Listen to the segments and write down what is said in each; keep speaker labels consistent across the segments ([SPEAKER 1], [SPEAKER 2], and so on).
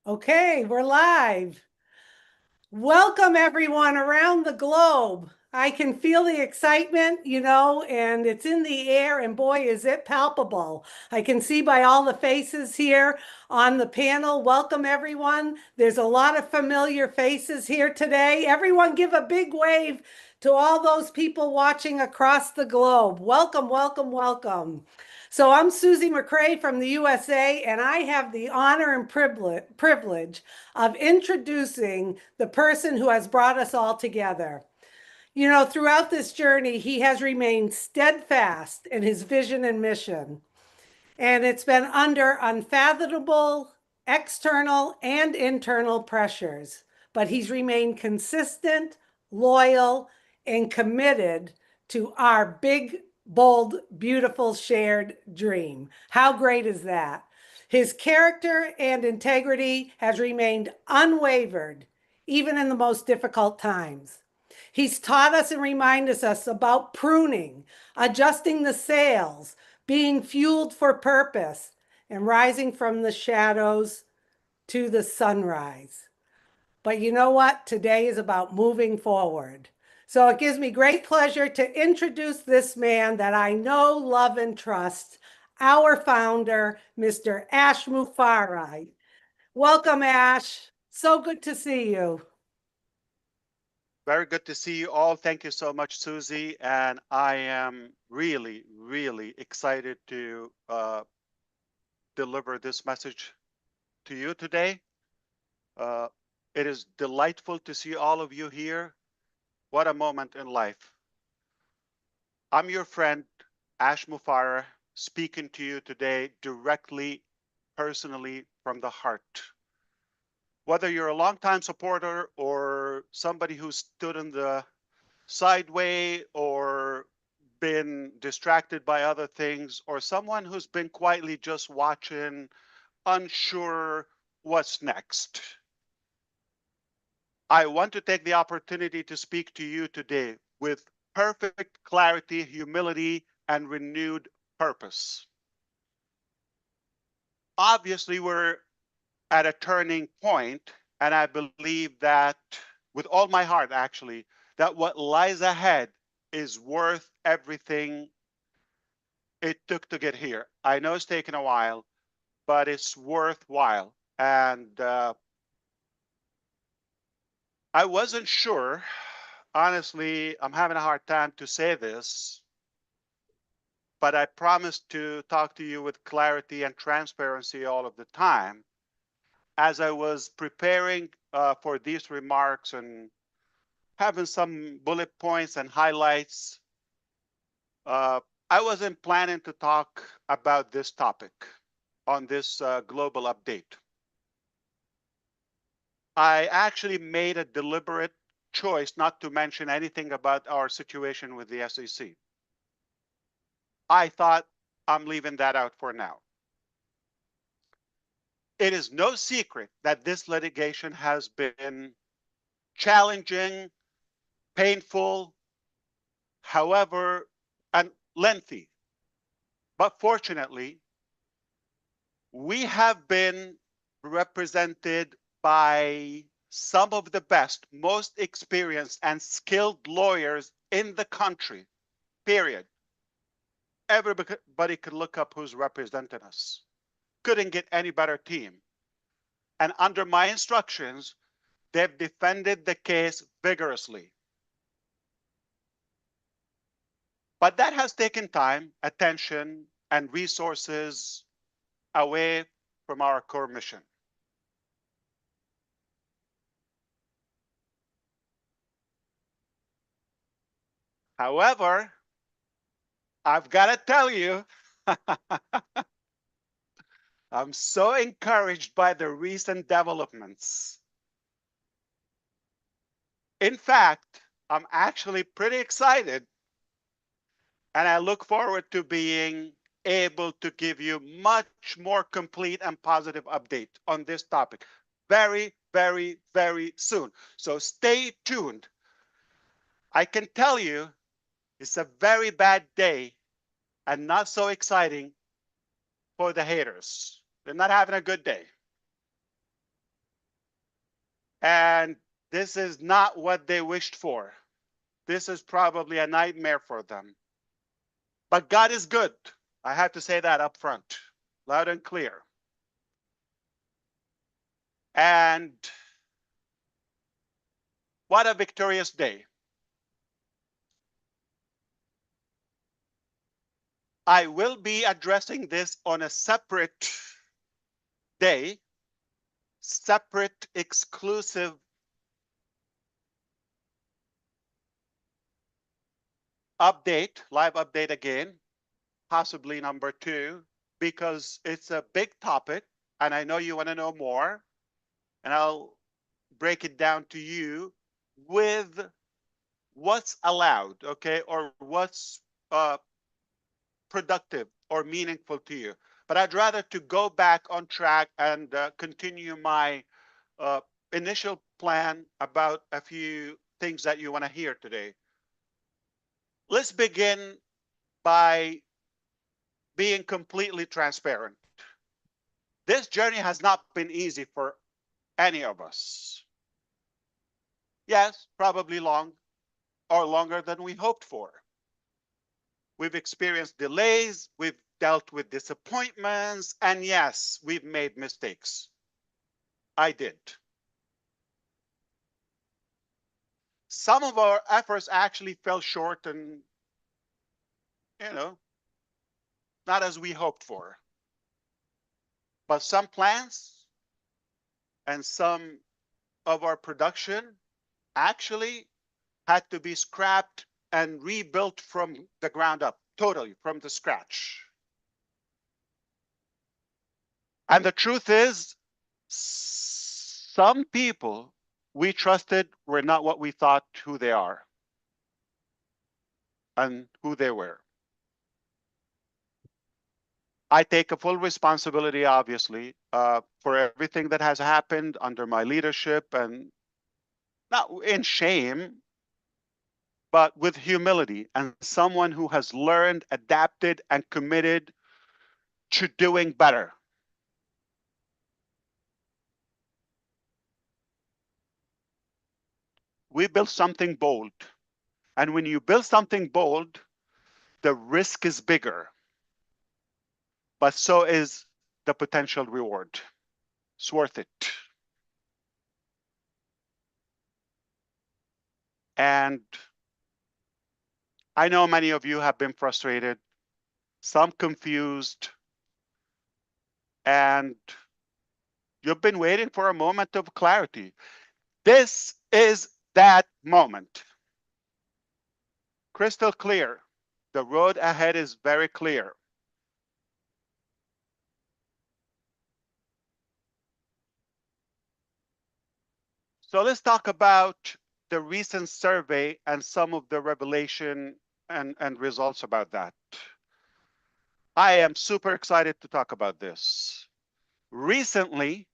[SPEAKER 1] Okay, we're live. Welcome everyone around the globe. I can feel the excitement, and it's in the air, and boy, is it palpable. I can see by all the faces here on the panel. Welcome everyone. There's a lot of familiar faces here today. Everyone give a big wave to all those people watching across the globe. Welcome, welcome, welcome. So I'm Susie McCrae from the USA, and I have the honor and privilege of introducing the person who has brought us all together. Throughout this journey, he has remained steadfast in his vision and mission, and it's been under unfathomable external and internal pressures, but he's remained consistent, loyal, and committed to our big, bold, beautiful shared dream. How great is that? His character and integrity has remained unwavered, even in the most difficult times. He's taught us and reminded us about pruning, adjusting the sails, being fueled for purpose, and rising from the shadows to the sunrise. But you know what? Today is about moving forward. So it gives me great pleasure to introduce this man that I know, love, and trust, our founder, Mr. Ash Mufareh. Welcome, Ash. So good to see you.
[SPEAKER 2] Very good to see you all. Thank you so much, Susie. And I am really, really excited to deliver this message to you today. Uh, it is delightful to see all of you here. What a moment in life. I'm your friend, Ash Mufareh, speaking to you today directly, personally from the heart. Whether you're a longtime supporter or somebody who stood in the sideway or been distracted by other things, or someone who's been quietly just watching, unsure what's next. I want to take the opportunity to speak to you today with perfect clarity, humility, and renewed purpose. Obviously, we're at a turning point, and I believe that with all my heart, actually, that what lies ahead is worth everything it took to get here. I know it's taken a while, but it's worthwhile. And I wasn't sure. Honestly, I'm having a hard time to say this, but I promised to talk to you with clarity and transparency all of the time. As I was preparing for these remarks and having some bullet points and highlights, uh, I wasn't planning to talk about this topic on this global update. I actually made a deliberate choice not to mention anything about our situation with the SEC. I thought I'm leaving that out for now. It is no secret that this litigation has been challenging, painful, however, and lengthy. But fortunately, we have been represented by some of the best, most experienced, and skilled lawyers in the country, period. Everybody could look up who's representing us. Couldn't get any better team. And under my instructions, they've defended the case vigorously. But that has taken time, attention, and resources away from our core mission. However, I've got to tell you, I'm so encouraged by the recent developments. In fact, I'm actually pretty excited, and I look forward to being able to give you much more complete and positive update on this topic very, very, very soon. So stay tuned. I can tell you it's a very bad day and not so exciting for the haters. They're not having a good day. And this is not what they wished for. This is probably a nightmare for them. But God is good. I have to say that up front, loud and clear. And what a victorious day. I will be addressing this on a separate day, separate, exclusive update, live update again, possibly number 2, because it's a big topic and I know you want to know more. And I'll break it down to you with what's allowed, okay, or what's productive or meaningful to you. But I'd rather to go back on track and continue my uh, initial plan about a few things that you want to hear today. Let's begin by being completely transparent. This journey has not been easy for any of us. Yes, probably long or longer than we hoped for. We've experienced delays, we've dealt with disappointments, and yes, we've made mistakes. I did. Some of our efforts actually fell short and, you know, not as we hoped for. But some plans and some of our production actually had to be scrapped and rebuilt from the ground up, totally from the scratch. And the truth is, some people we trusted were not what we thought who they are and who they were. I take a full responsibility, obviously, for everything that has happened under my leadership, and not in shame, but with humility and someone who has learned, adapted, and committed to doing better. We built something bold. And when you build something bold, the risk is bigger, but so is the potential reward. It's worth it. And I know many of you have been frustrated, some confused, and you've been waiting for a moment of clarity. This is that moment. Crystal clear. The road ahead is very clear. So let's talk about the recent survey and some of the revelation and results about that. I am super excited to talk about this. Recently,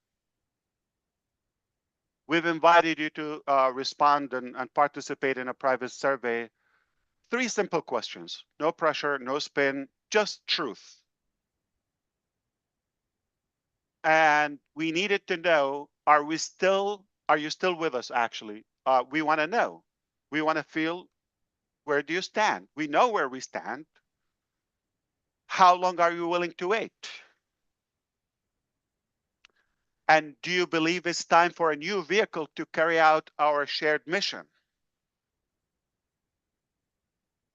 [SPEAKER 2] we've invited you to respond and participate in a private survey. 3 simple questions, no pressure, no spin, just truth. And we needed to know, are you still with us actually? We want to know. We want to feel, where do you stand? We know where we stand. How long are you willing to wait? And do you believe it's time for a new vehicle to carry out our shared mission?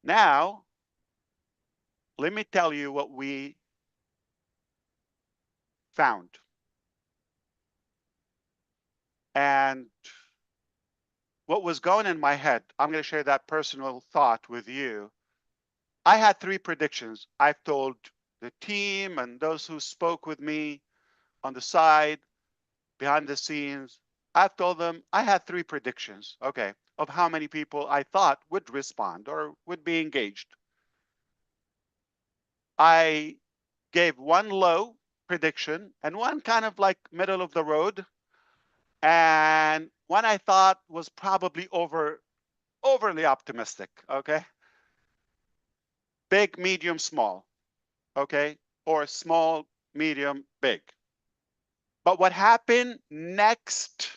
[SPEAKER 2] Now, let me tell you what we found. And what was going in my head, I'm going to share that personal thought with you. I had 3 predictions. I've told the team and those who spoke with me on the side, behind the scenes, I've told them I had 3 predictions, okay, of how many people I thought would respond or would be engaged. I gave one low prediction and one kind of like middle of the road, and one I thought was probably overly optimistic, okay? Big, medium, small, okay? Or small, medium, big. But what happened next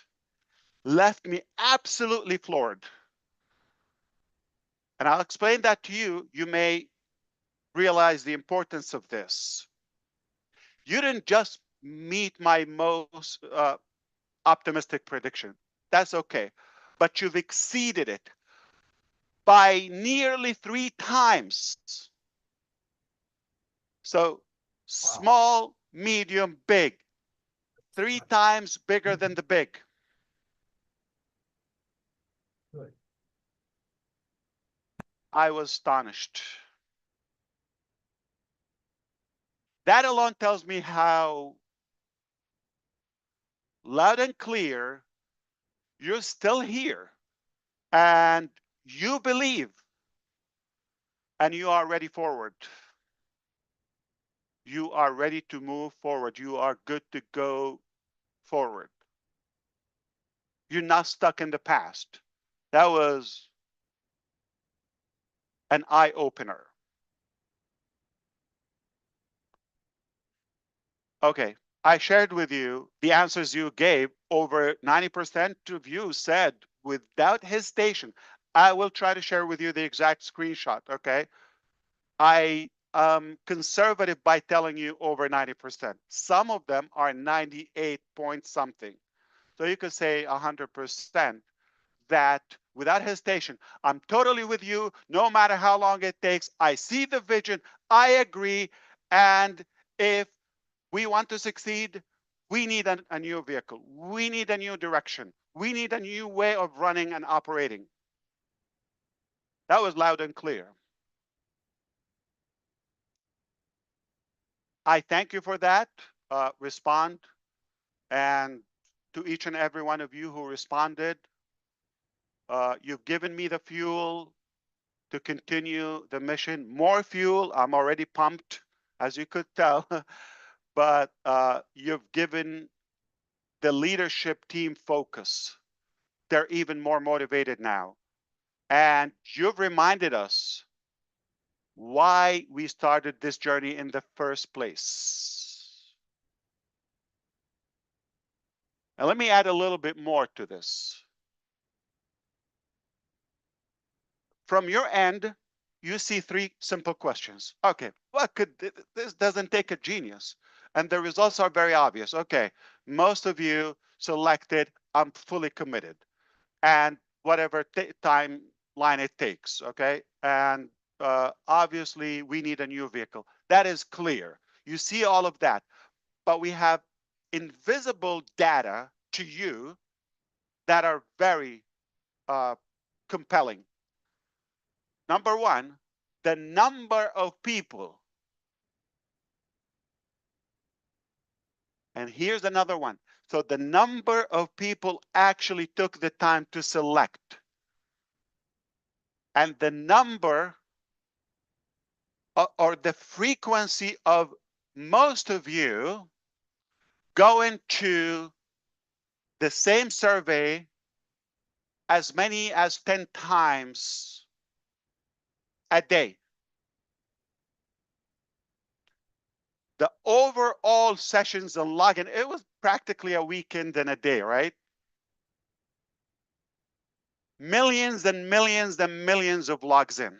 [SPEAKER 2] left me absolutely floored. And I'll explain that to you. You may realize the importance of this. You didn't just meet my most optimistic prediction. That's okay. But you've exceeded it by nearly 3 times. So small, medium, big. 3 times bigger than the big.
[SPEAKER 3] Good.
[SPEAKER 2] I was astonished. That alone tells me how loud and clear you're still here and you believe and you are ready forward. You are ready to move forward. You are good to go forward. You're not stuck in the past. That was an eye opener. Okay, I shared with you the answers you gave. Over 90% of you said without hesitation. I will try to share with you the exact screenshot, okay? I am conservative by telling you over 90%. Some of them are 98 point something. So you could say 100% that without hesitation, I'm totally with you, no matter how long it takes. I see the vision, I agree, and if we want to succeed, we need a new vehicle. We need a new direction. We need a new way of running and operating. That was loud and clear. I thank you for that. Respond. And to each and every one of you who responded, you've given me the fuel to continue the mission. More fuel. I'm already pumped, as you could tell. But you've given the leadership team focus. They're even more motivated now. And you've reminded us why we started this journey in the first place. And let me add a little bit more to this. From your end, you see 3 simple questions. Okay, what could this doesn't take a genius? And the results are very obvious. Okay, most of you selected, I'm fully committed. And whatever timeline it takes, okay? And obviously, we need a new vehicle. That is clear. You see all of that. But we have invisible data to you that are very compelling. Number one, the number of people. And here's another one. So the number of people actually took the time to select. And the number or the frequency of most of you going to the same survey as many as 10 times a day. The overall sessions and login, it was practically a weekend and a day, right? Millions and millions and millions of logs in.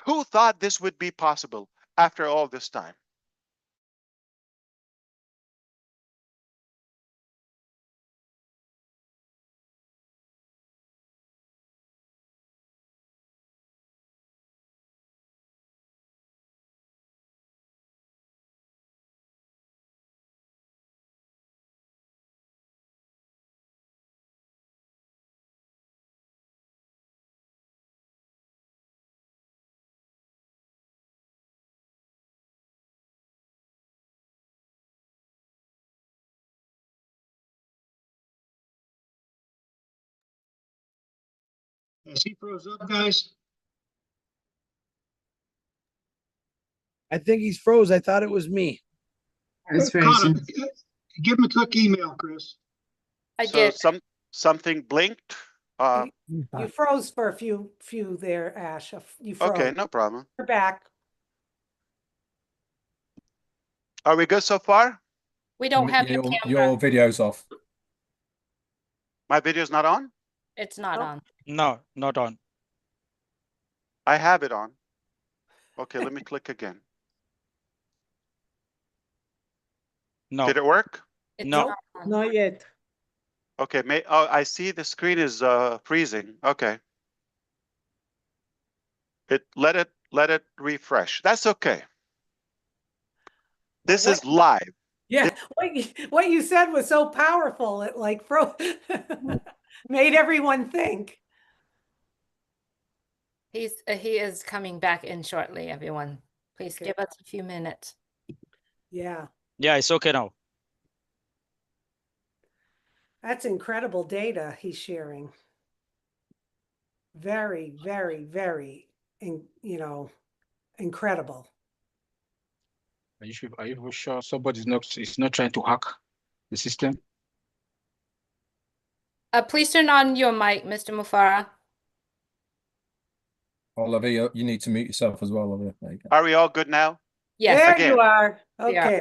[SPEAKER 2] Who thought this would be possible after all this time?
[SPEAKER 3] Is he froze up, guys?
[SPEAKER 4] I think he's froze. I thought it was me.
[SPEAKER 5] It's
[SPEAKER 3] Caught him.
[SPEAKER 5] frozen.
[SPEAKER 3] Give him a quick email, Chris.
[SPEAKER 6] I
[SPEAKER 2] So
[SPEAKER 6] did.
[SPEAKER 2] something blinked.
[SPEAKER 1] You froze for a few there, Ash. You froze.
[SPEAKER 2] Okay, no problem.
[SPEAKER 1] You're back.
[SPEAKER 2] Are we good so far?
[SPEAKER 5] We don't have your
[SPEAKER 6] Your
[SPEAKER 5] camera.
[SPEAKER 6] video's off.
[SPEAKER 2] My video's not on?
[SPEAKER 5] It's not
[SPEAKER 1] Oh.
[SPEAKER 5] on.
[SPEAKER 7] No, not on.
[SPEAKER 2] I have it on. Okay, let me click again.
[SPEAKER 7] No.
[SPEAKER 2] Did it work?
[SPEAKER 5] It's
[SPEAKER 7] No.
[SPEAKER 5] not on.
[SPEAKER 1] Not yet.
[SPEAKER 2] Okay, oh, I see the screen is freezing. Okay. Let it refresh. That's okay. This
[SPEAKER 1] What-
[SPEAKER 2] is live.
[SPEAKER 1] Yeah, what you said was so powerful, it like made everyone think.
[SPEAKER 5] He is coming back in shortly, everyone. Please
[SPEAKER 1] Okay.
[SPEAKER 5] give us a few minutes.
[SPEAKER 1] Yeah,
[SPEAKER 7] Yeah, it's okay now.
[SPEAKER 1] that's incredible data he's sharing. Very, very, very, incredible.
[SPEAKER 8] Are you sure somebody's not trying to hack the system?
[SPEAKER 5] Please turn on your mic, Mr. Mufareh.
[SPEAKER 6] Olivia, you need to mute yourself as well, Olivia. There you go.
[SPEAKER 2] Are we all good now?
[SPEAKER 5] Yes.
[SPEAKER 1] There
[SPEAKER 2] Again.
[SPEAKER 1] you are.
[SPEAKER 5] We are.
[SPEAKER 1] Okay.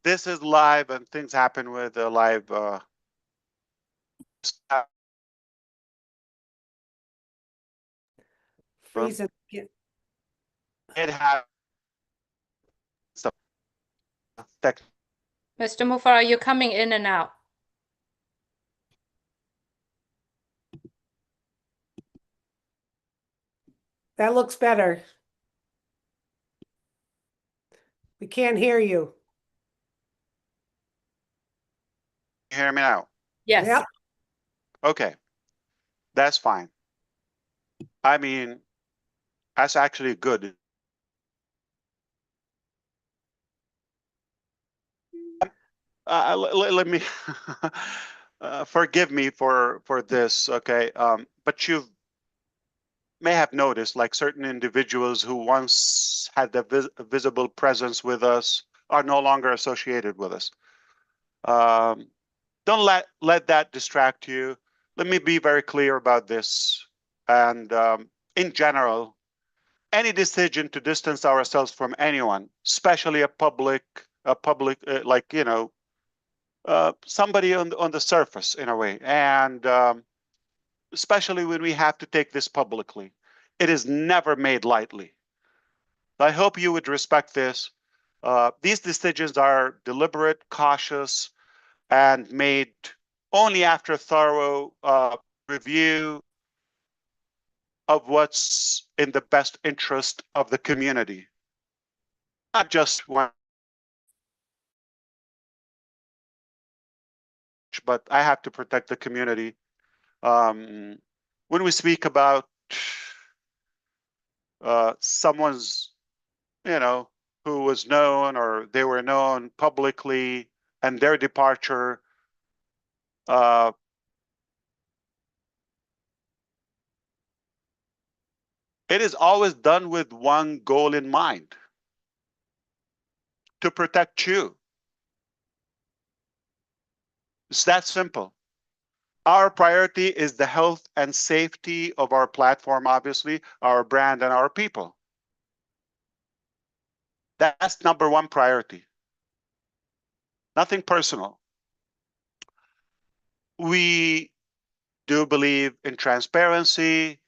[SPEAKER 2] This is live, and things happen with the live stuff.
[SPEAKER 1] Freezing.
[SPEAKER 2] It has some tech.
[SPEAKER 5] Mr. Mufareh, you're coming in and out.
[SPEAKER 1] That looks better. We can't hear you.
[SPEAKER 2] You hear me now?
[SPEAKER 5] Yes.
[SPEAKER 1] Yep.
[SPEAKER 2] Okay, that's fine. I mean, that's actually good. Let me forgive me for this, okay? But you may have noticed, like certain individuals who once had a visible presence with us are no longer associated with us. Don't let that distract you. Let me be very clear about this. And in general, any decision to distance ourselves from anyone, especially a public, like somebody on the surface in a way, and especially when we have to take this publicly, it is never made lightly. I hope you would respect this. These decisions are deliberate, cautious, and made only after thorough review of what's in the best interest of the community. Not just one, but I have to protect the community. When we speak about someone's, who was known or they were known publicly and their departure, it is always done with one goal in mind: to protect you. It's that simple. Our priority is the health and safety of our platform, obviously, our brand and our people. That's number one priority. Nothing personal. We do believe in transparency,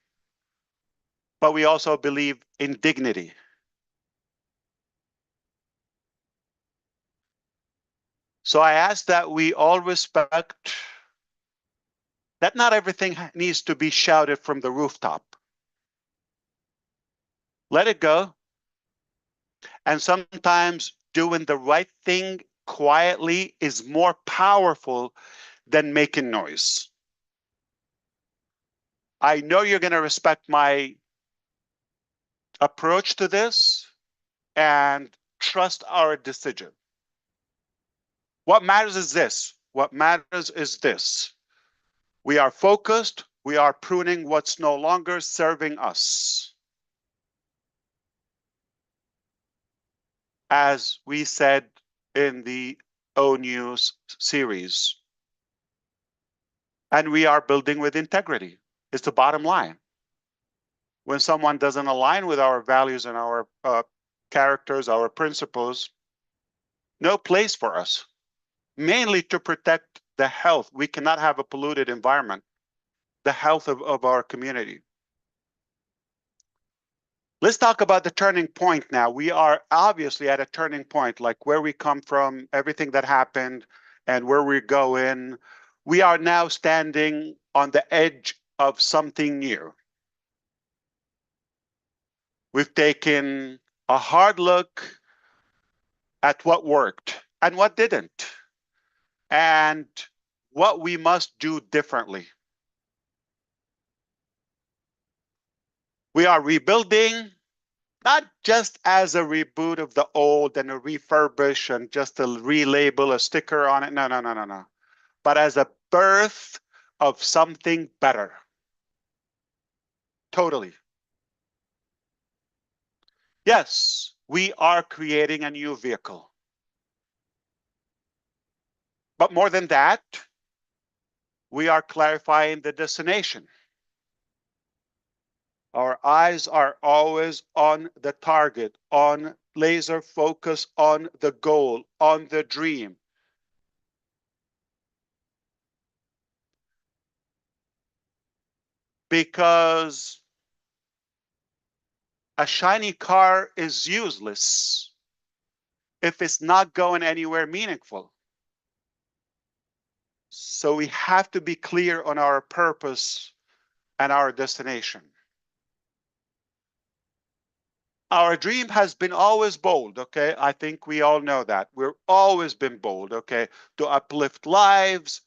[SPEAKER 2] but we also believe in dignity. So I ask that we all respect that not everything needs to be shouted from the rooftop. Let it go. And sometimes doing the right thing quietly is more powerful than making noise. I know you're going to respect my approach to this and trust our decision. What matters is this. What matters is this. We are focused. We are pruning what's no longer serving us. As we said in the O News series. And we are building with integrity. It's the bottom line. When someone doesn't align with our values and our characters, our principles, no place for us. mainly to protect the health. We cannot have a polluted environment, the health of our community. Let's talk about the turning point now. We are obviously at a turning point, like where we come from, everything that happened, and where we're going. We are now standing on the edge of something new. We've taken a hard look at what worked and what didn't, and what we must do differently. We are rebuilding, not just as a reboot of the old and a refurbish and just a relabel, a sticker on it. No, no, no, no, no. But as a birth of something better. Totally. Yes, we are creating a new vehicle. But more than that, we are clarifying the destination. Our eyes are always on the target, on laser focus, on the goal, on the dream. Because a shiny car is useless if it's not going anywhere meaningful. So we have to be clear on our purpose and our destination. Our dream has been always bold, okay? I think we all know that. We've always been bold, okay? To uplift lives,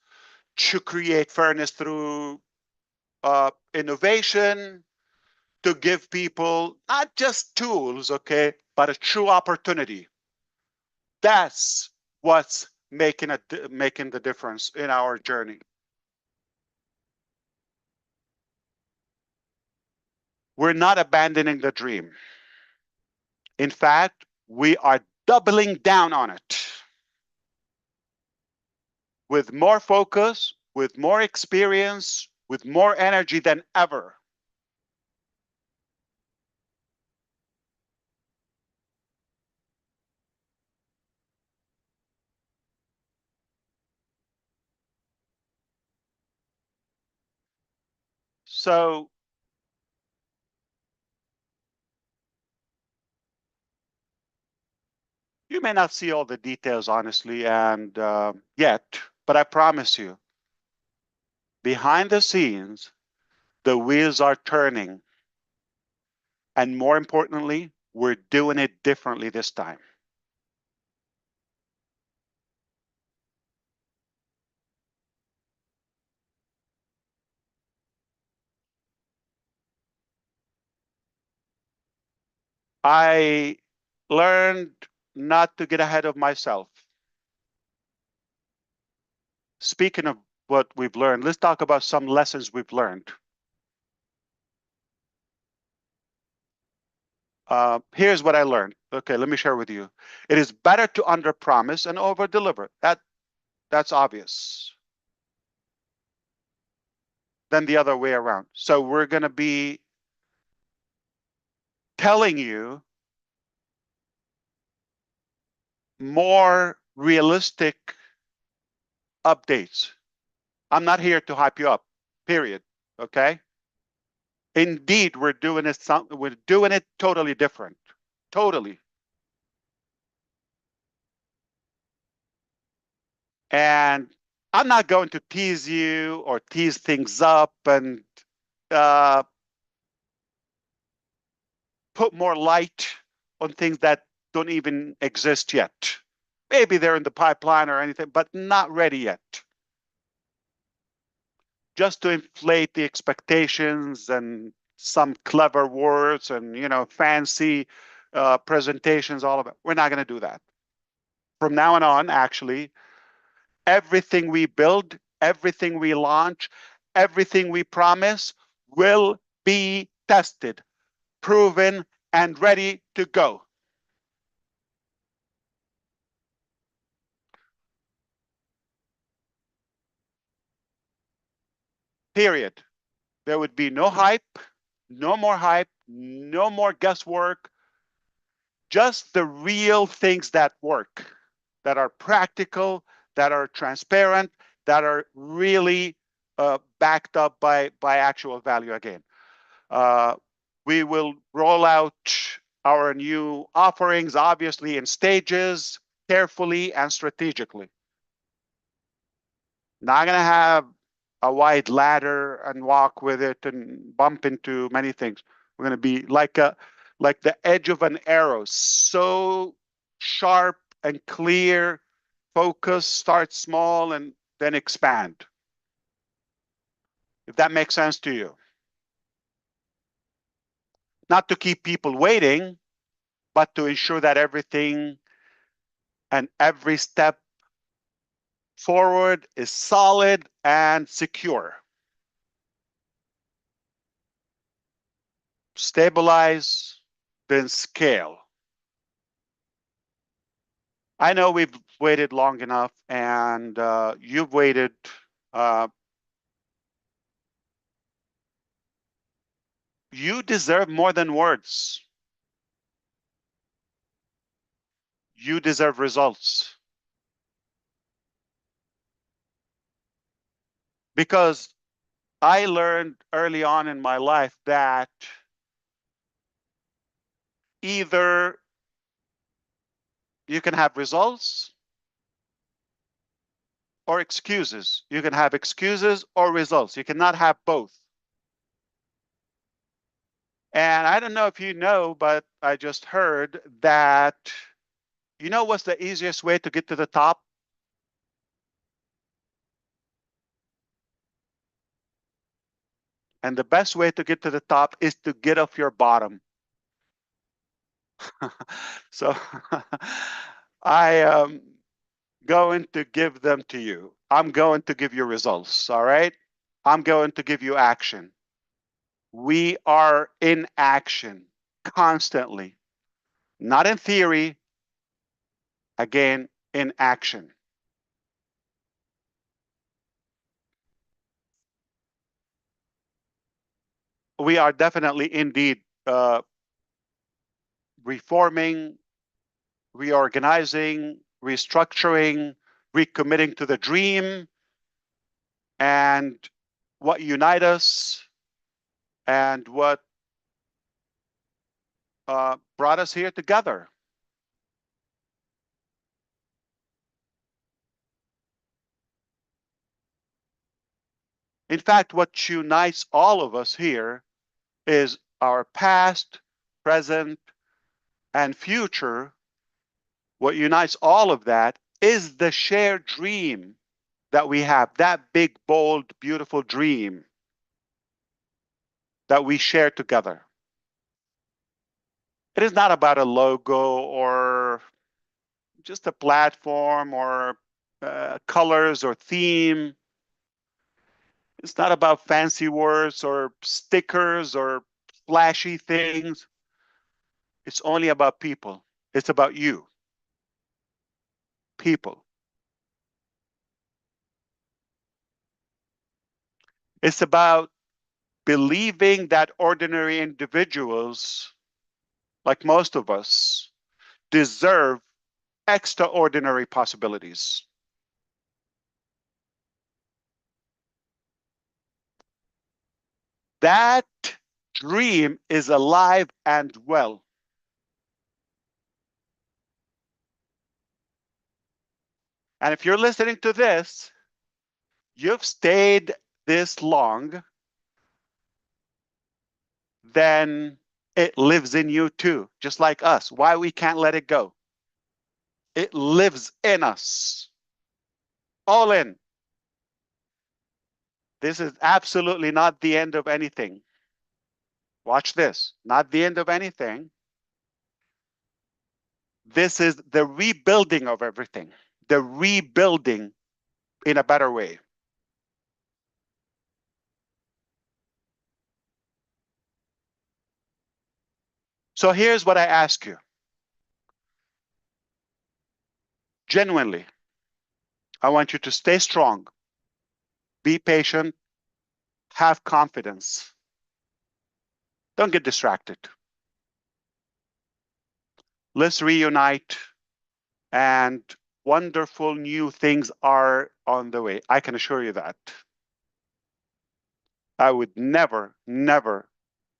[SPEAKER 2] to create fairness through innovation, to give people not just tools, okay, but a true opportunity. That's what's making the difference in our journey. We're not abandoning the dream. In fact, we are doubling down on it with more focus, with more experience, with more energy than ever. So you may not see all the details, honestly, and yet, but I promise you, behind the scenes, the wheels are turning. And more importantly, we're doing it differently this time. I learned not to get ahead of myself. Speaking of what we've learned, let's talk about some lessons we've learned. Here's what I learned. Okay, let me share with you. It is better to underpromise and overdeliver. That's obvious. Than the other way around. So we're going to be telling you more realistic updates. I'm not here to hype you up, period. Okay? Indeed, we're doing it totally different. Totally. And I'm not going to tease you or tease things up and put more light on things that don't even exist yet. Maybe they're in the pipeline or anything, but not ready yet. Just to inflate the expectations and some clever words and fancy presentations, all of it. We're not going to do that. From now on, actually, everything we build, everything we launch, everything we promise will be tested, proven, and ready to go. Period. There would be no hype, no more guesswork, just the real things that work, that are practical, that are transparent, that are really backed up by actual value again. We will roll out our new offerings, obviously in stages, carefully and strategically. Not going to have a wide ladder and walk with it and bump into many things. We're going to be like the edge of an arrow, so sharp and clear. Focus, start small and then expand. If that makes sense to you. Not to keep people waiting, but to ensure that everything and every step forward is solid and secure. Stabilize, then scale. I know we've waited long enough, and you've waited. You deserve more than words. You deserve results. Because I learned early on in my life that either you can have results or excuses. You can have excuses or results. You cannot have both. And I don't know if you know, but I just heard that, you know what's the easiest way to get to the top? And the best way to get to the top is to get off your bottom. So I am going to give them to you. I'm going to give you results, all right? I'm going to give you action. We are in action constantly, not in theory, again, in action. We are definitely indeed reforming, reorganizing, restructuring, recommitting to the dream and what unite us and what brought us here together. In fact, what unites all of us here is our past, present, and future. What unites all of that is the shared dream that we have, that big, bold, beautiful dream that we share together. It is not about a logo or just a platform or colors or theme. It's not about fancy words or stickers or flashy things. It's only about people. It's about you. People. It's about believing that ordinary individuals, like most of us, deserve extraordinary possibilities. That dream is alive and well. And if you're listening to this, you've stayed this long, then it lives in you too, just like us. Why we can't let it go? It lives in us. All in. This is absolutely not the end of anything. Watch this. Not the end of anything. This is the rebuilding of everything. The rebuilding in a better way. So here's what I ask you. Genuinely, I want you to stay strong, be patient, have confidence. Don't get distracted. Let's reunite and wonderful new things are on the way. I can assure you that. I would never, never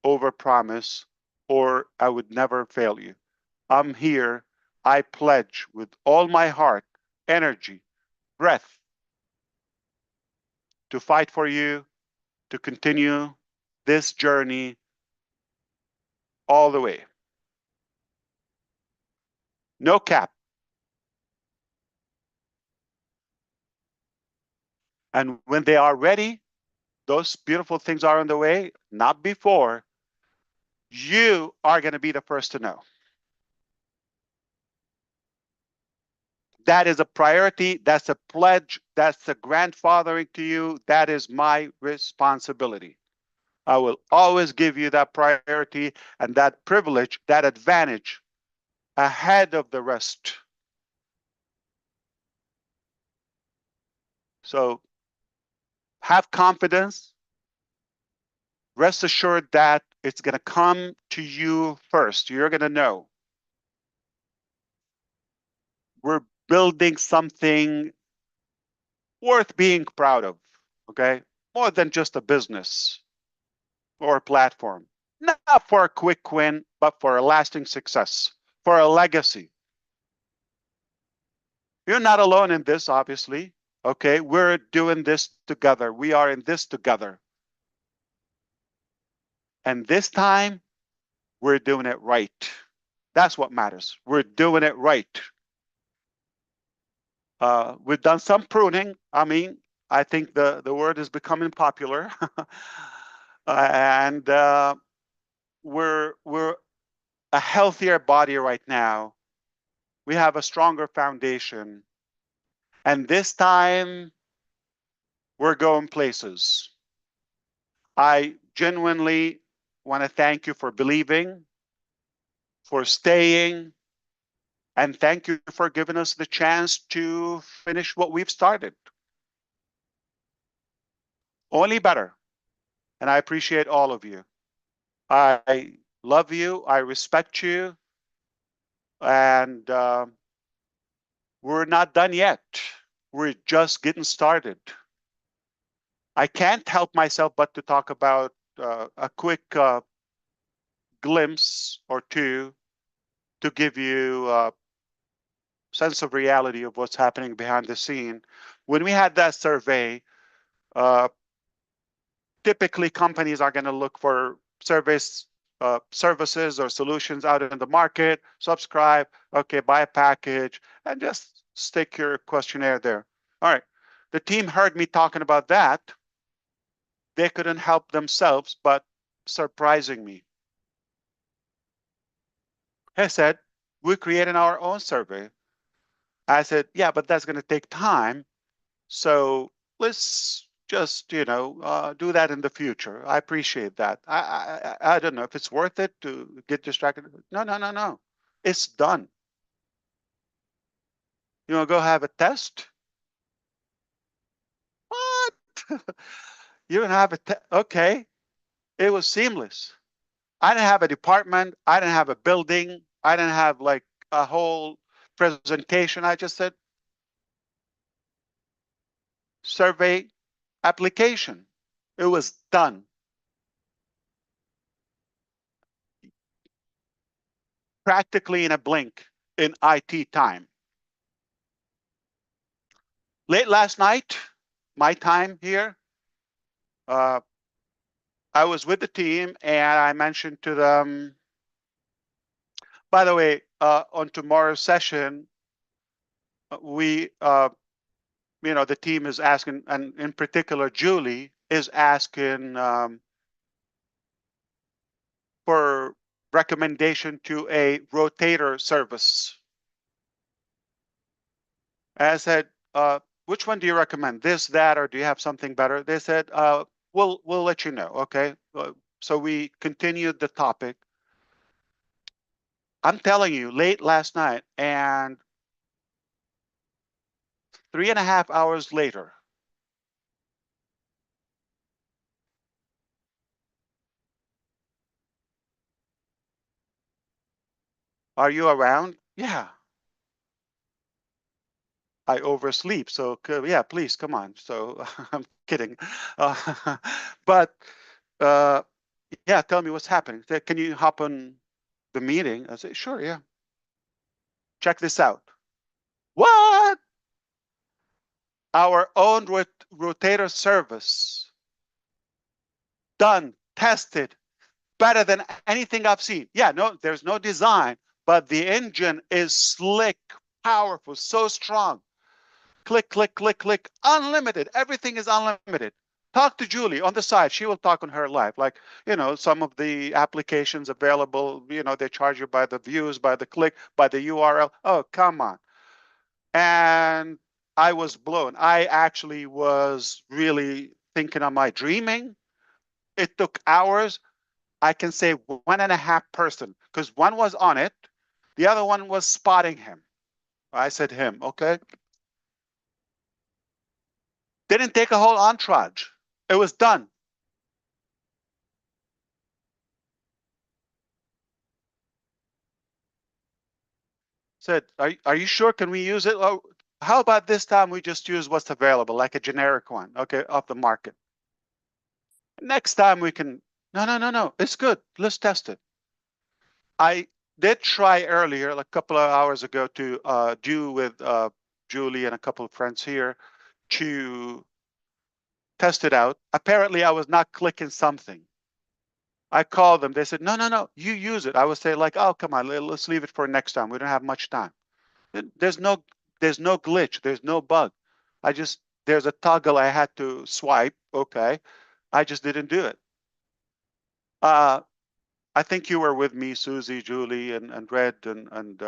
[SPEAKER 2] overpromise, or I would never fail you. I'm here. I pledge with all my heart, energy, breath to fight for you, to continue this journey all the way. No cap. And when they are ready, those beautiful things are on the way, not before. You are going to be the first to know. That is a priority. That's a pledge. That's a grandfathering to you. That is my responsibility. I will always give you that priority and that privilege, that advantage ahead of the rest. So have confidence. Rest assured that it's going to come to you first. You're going to know. We're building something worth being proud of, okay? More than just a business or a platform. Not for a quick win, but for a lasting success, for a legacy. You're not alone in this, obviously, okay? We're doing this together. We are in this together. And this time, we're doing it right. That's what matters. We're doing it right. We've done some pruning. I mean, I think the word is becoming popular. And we're a healthier body right now. We have a stronger foundation. And this time, we're going places. I genuinely want to thank you for believing, for staying, and thank you for giving us the chance to finish what we've started. Only better. And I appreciate all of you. I love you. I respect you. And we're not done yet. We're just getting started. I can't help myself but to talk about a quick glimpse or two to give you a sense of reality of what's happening behind the scene. When we had that survey, typically companies are going to look for services or solutions out in the market, subscribe, okay, buy a package, and just stick your questionnaire there. All right. The team heard me talking about that. They couldn't help themselves but surprising me. He said, we're creating our own survey. I said, yeah, but that's going to take time. So let's just, do that in the future. I appreciate that. I don't know if it's worth it to get distracted. No, no, no, no. It's done. You want to go have a test? What? You don't have a test? Okay. It was seamless. I didn't have a department. I didn't have a building. I didn't have like a whole presentation. I just said, survey application. It was done. Practically in a blink in IT time. Late last night, my time here, I was with the team and I mentioned to them, by the way, on tomorrow's session, the team is asking, and in particular, Julie is asking for recommendation to a rotator service. I said, which one do you recommend? This, that, or do you have something better? They said, we'll let you know. Okay. So we continued the topic. I'm telling you, late last night and 3.5 hours later, are you around? Yeah. I oversleep. So yeah, please come on. So I'm kidding. But yeah, tell me what's happening. Can you hop on the meeting? I say, sure, yeah. Check this out. What? Our own rotator service, done, tested, better than anything I've seen. Yeah, no, there's no design, but the engine is slick, powerful, so strong. Click, click, click, click, unlimited. Everything is unlimited. Talk to Julie on the side. She will talk on her live. Like, you know, some of the applications available, you know, they charge you by the views, by the click, by the URL. Oh, come on. And I was blown. I actually was really thinking, am I dreaming? It took hours. I can say 1.5 person, because one was on it, the other one was spotting him. I said him, okay. Didn't take a whole entourage. It was done. Said, are you sure? Can we use it? Oh, how about this time we just use what's available, like a generic one, okay, off the market. Next time we can, no, it's good. Let's test it. I did try earlier, like a couple of hours ago, to do with Julie and a couple of friends here to test it out. Apparently, I was not clicking something. I called them. They said, no, you use it. I would say like, oh, come on, let's leave it for next time. We don't have much time. There's no glitch. There's no bug. There's a toggle I had to swipe. Okay. I just didn't do it. I think you were with me, Susie, Julie, and Red, and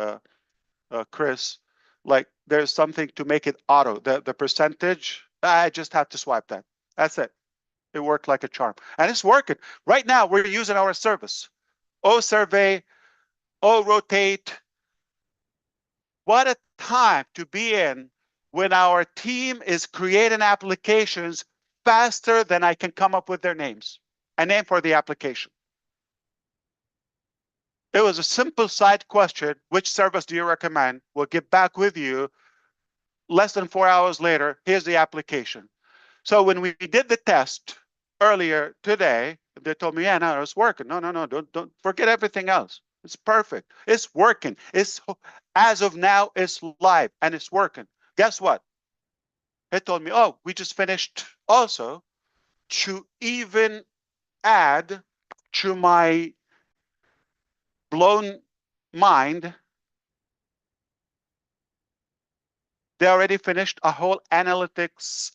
[SPEAKER 2] Chris. Like, there's something to make it auto. The percentage, I just have to swipe that. That's it. It worked like a charm. And it's working. Right now, we're using our service. Oh, survey. Oh, rotate. What a time to be in when our team is creating applications faster than I can come up with their names. A name for the application. It was a simple side question. Which service do you recommend? We'll get back with you. Less than 4 hours later, here's the application. So when we did the test earlier today, they told me, yeah, no, it's working. No, don't forget everything else. It's perfect. It's working. As of now, it's live and it's working. Guess what? They told me, oh, we just finished also to even add to my blown mind. They already finished a whole analytics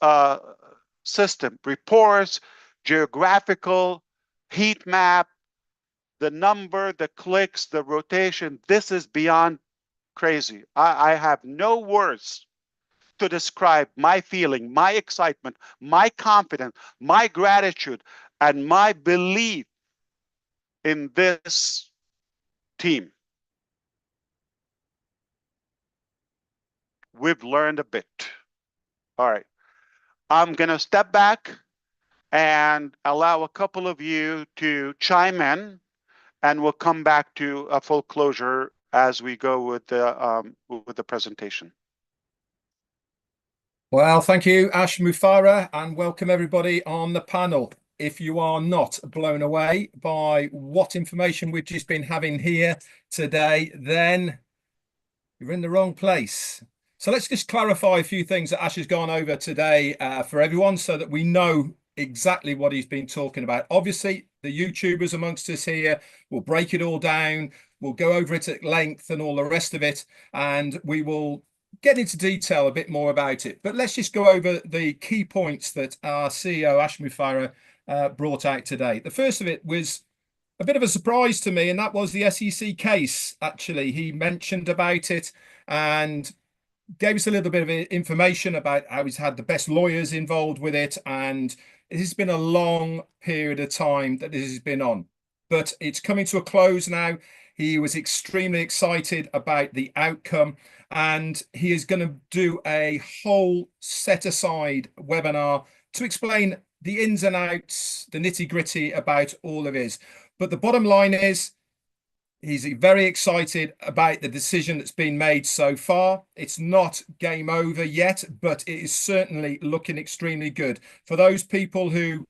[SPEAKER 2] system, reports, geographical, heat map, the number, the clicks, the rotation. This is beyond crazy. I have no words to describe my feeling, my excitement, my confidence, my gratitude, and my belief in this team. We've learned a bit. All right. I'm going to step back and allow a couple of you to chime in, and we'll come back to a full closure as we go with the presentation.
[SPEAKER 6] Well, thank you, Ash Mufareh, and welcome everybody on the panel. If you are not blown away by what information we've just been having here today, then you're in the wrong place. So let's just clarify a few things that Ash has gone over today for everyone so that we know exactly what he's been talking about. Obviously, the YouTubers amongst us here will break it all down. We'll go over it at length and all the rest of it, and we will get into detail a bit more about it. But let's just go over the key points that our CEO, Ash Mufareh, brought out today. The first of it was a bit of a surprise to me, and that was the SEC case. Actually, he mentioned about it and gave us a little bit of information about how he's had the best lawyers involved with it, and it has been a long period of time that this has been on, but it's coming to a close now. He was extremely excited about the outcome, and he is going to do a whole set aside webinar to explain the ins and outs, the nitty gritty about all of his. But the bottom line is, He's very excited about the decision that's been made so far. It's not game over yet, but it is certainly looking extremely good. For those people who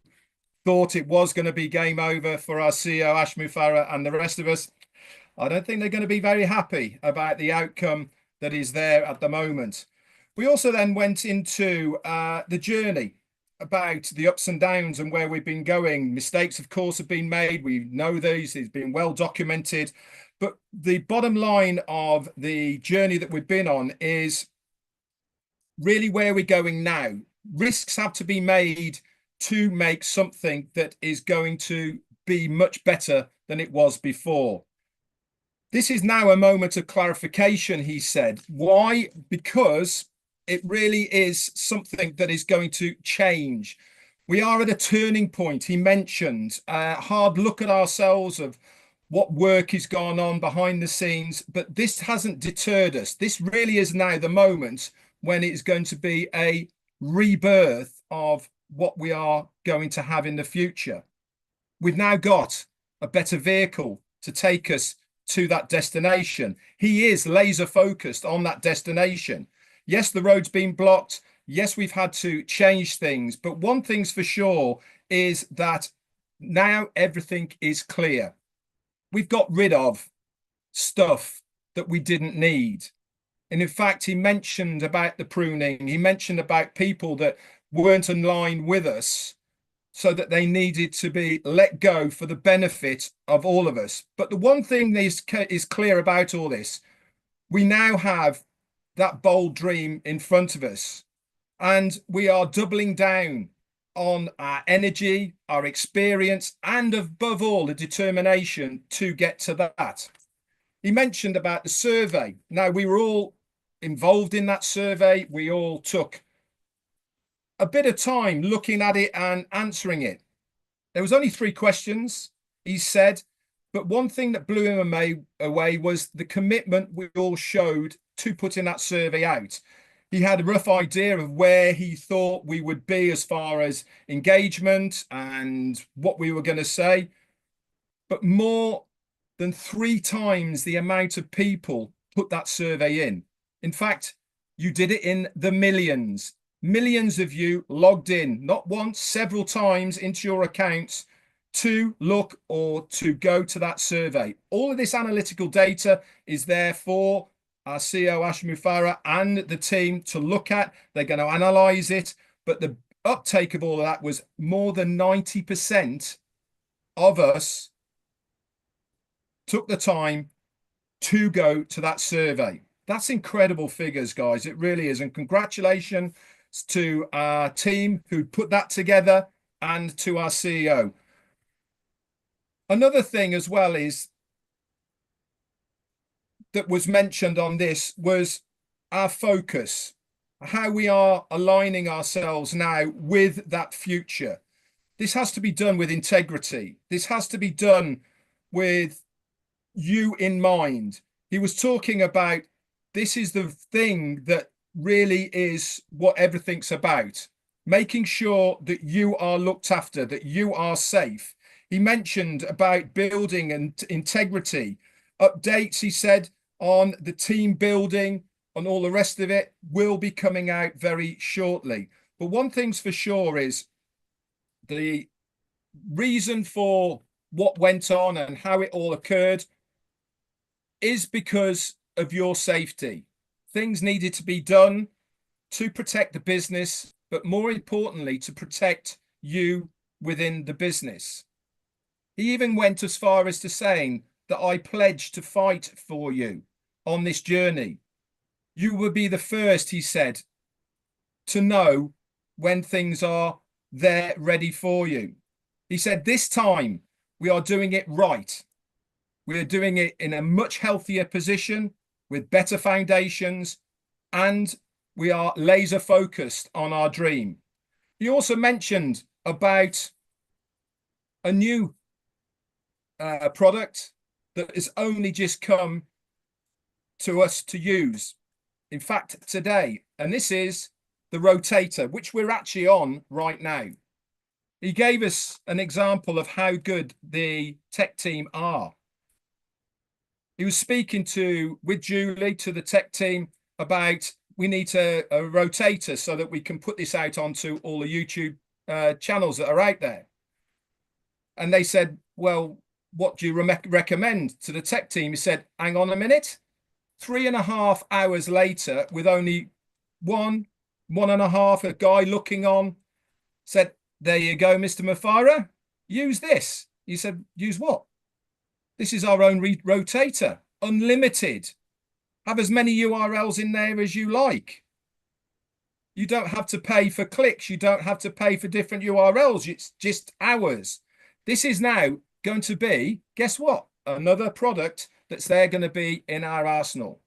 [SPEAKER 6] thought it was going to be game over for our CEO, Ash Mufareh, and the rest of us, I don't think they're going to be very happy about the outcome that is there at the moment. We also then went into the journey about the ups and downs and where we've been going. Mistakes, of course, have been made. We know these. It's been well documented. But the bottom line of the journey that we've been on is really where we're going now. Risks have to be made to make something that is going to be much better than it was before. This is now a moment of clarification, he said. Why? Because it really is something that is going to change. We are at a turning point. He mentioned a hard look at ourselves of what work is going on behind the scenes, but this hasn't deterred us. This really is now the moment when it's going to be a rebirth of what we are going to have in the future. We've now got a better vehicle to take us to that destination. He is laser focused on that destination. Yes, the road's been blocked. Yes, we've had to change things. But one thing's for sure is that now everything is clear. We've got rid of stuff that we didn't need. And in fact, he mentioned about the pruning. He mentioned about people that weren't in line with us, so that they needed to be let go for the benefit of all of us. But the one thing that is clear about all this, we now have that bold dream in front of us, and we are doubling down on our energy, our experience, and above all, the determination to get to that. He mentioned about the survey. Now, we were all involved in that survey. We all took a bit of time looking at it and answering it. There was only 3 questions, he said, but one thing that blew him away was the commitment we all showed to putting that survey out. He had a rough idea of where he thought we would be as far as engagement and what we were going to say, but more than 3 times the amount of people put that survey in. In fact, you did it in the millions. Millions of you logged in, not once, several times into your accounts to look or to go to that survey. All of this analytical data is there for our CEO, Ash Mufareh, and the team to look at. They're going to analyze it. But the uptake of all of that was more than 90% of us took the time to go to that survey. That's incredible figures, guys. It really is. And congratulations to our team who put that together and to our CEO. Another thing as well is that was mentioned on this was our focus, how we are aligning ourselves now with that future. This has to be done with integrity. This has to be done with you in mind. He was talking about this is the thing that really is what everything's about, making sure that you are looked after, that you are safe. He mentioned about building and integrity. Updates, he said, on the team building and all the rest of it will be coming out very shortly. But one thing's for sure is the reason for what went on and how it all occurred is because of your safety. Things needed to be done to protect the business, but more importantly, to protect you within the business. He even went as far as to saying that I pledge to fight for you on this journey. You will be the first, he said, to know when things are there ready for you. He said, this time we are doing it right. We are doing it in a much healthier position with better foundations, and we are laser focused on our dream. He also mentioned about a new product that has only just come to us to use. In fact, today, and this is the rotator, which we're actually on right now. He gave us an example of how good the tech team are. He was speaking with Julie, to the tech team, about we need a rotator so that we can put this out onto all the YouTube channels that are out there. And they said, well, what do you recommend to the tech team? He said, hang on a minute. 3.5 hours later, with only one and a half, a guy looking on, said, there you go, Mr. Mufareh, use this. He said, use what? This is our own rotator, unlimited. Have as many URLs in there as you like. You don't have to pay for clicks. You don't have to pay for different URLs. It's just hours. This is now going to be, guess what? Another product that's there going to be in our arsenal.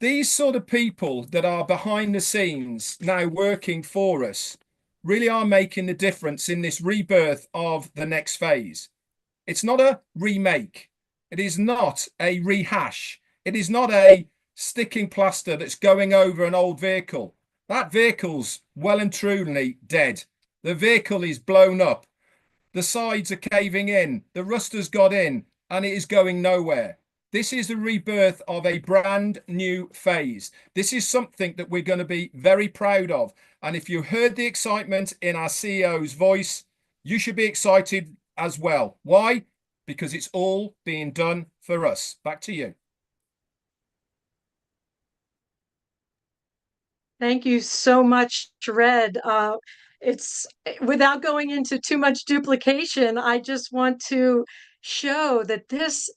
[SPEAKER 6] These sort of people that are behind the scenes now working for us really are making the difference in this rebirth of the next phase. It's not a remake. It is not a rehash. It is not a sticking plaster that's going over an old vehicle. That vehicle's well and truly dead. The vehicle is blown up. The sides are caving in. The rust has got in and it is going nowhere. This is the rebirth of a brand new phase. This is something that we're going to be very proud of. And if you heard the excitement in our CEO's voice, you should be excited as well. Why? Because it's all being done for us. Back to you.
[SPEAKER 9] Thank you so much, Red. It's without going into too much duplication, I just want to show that this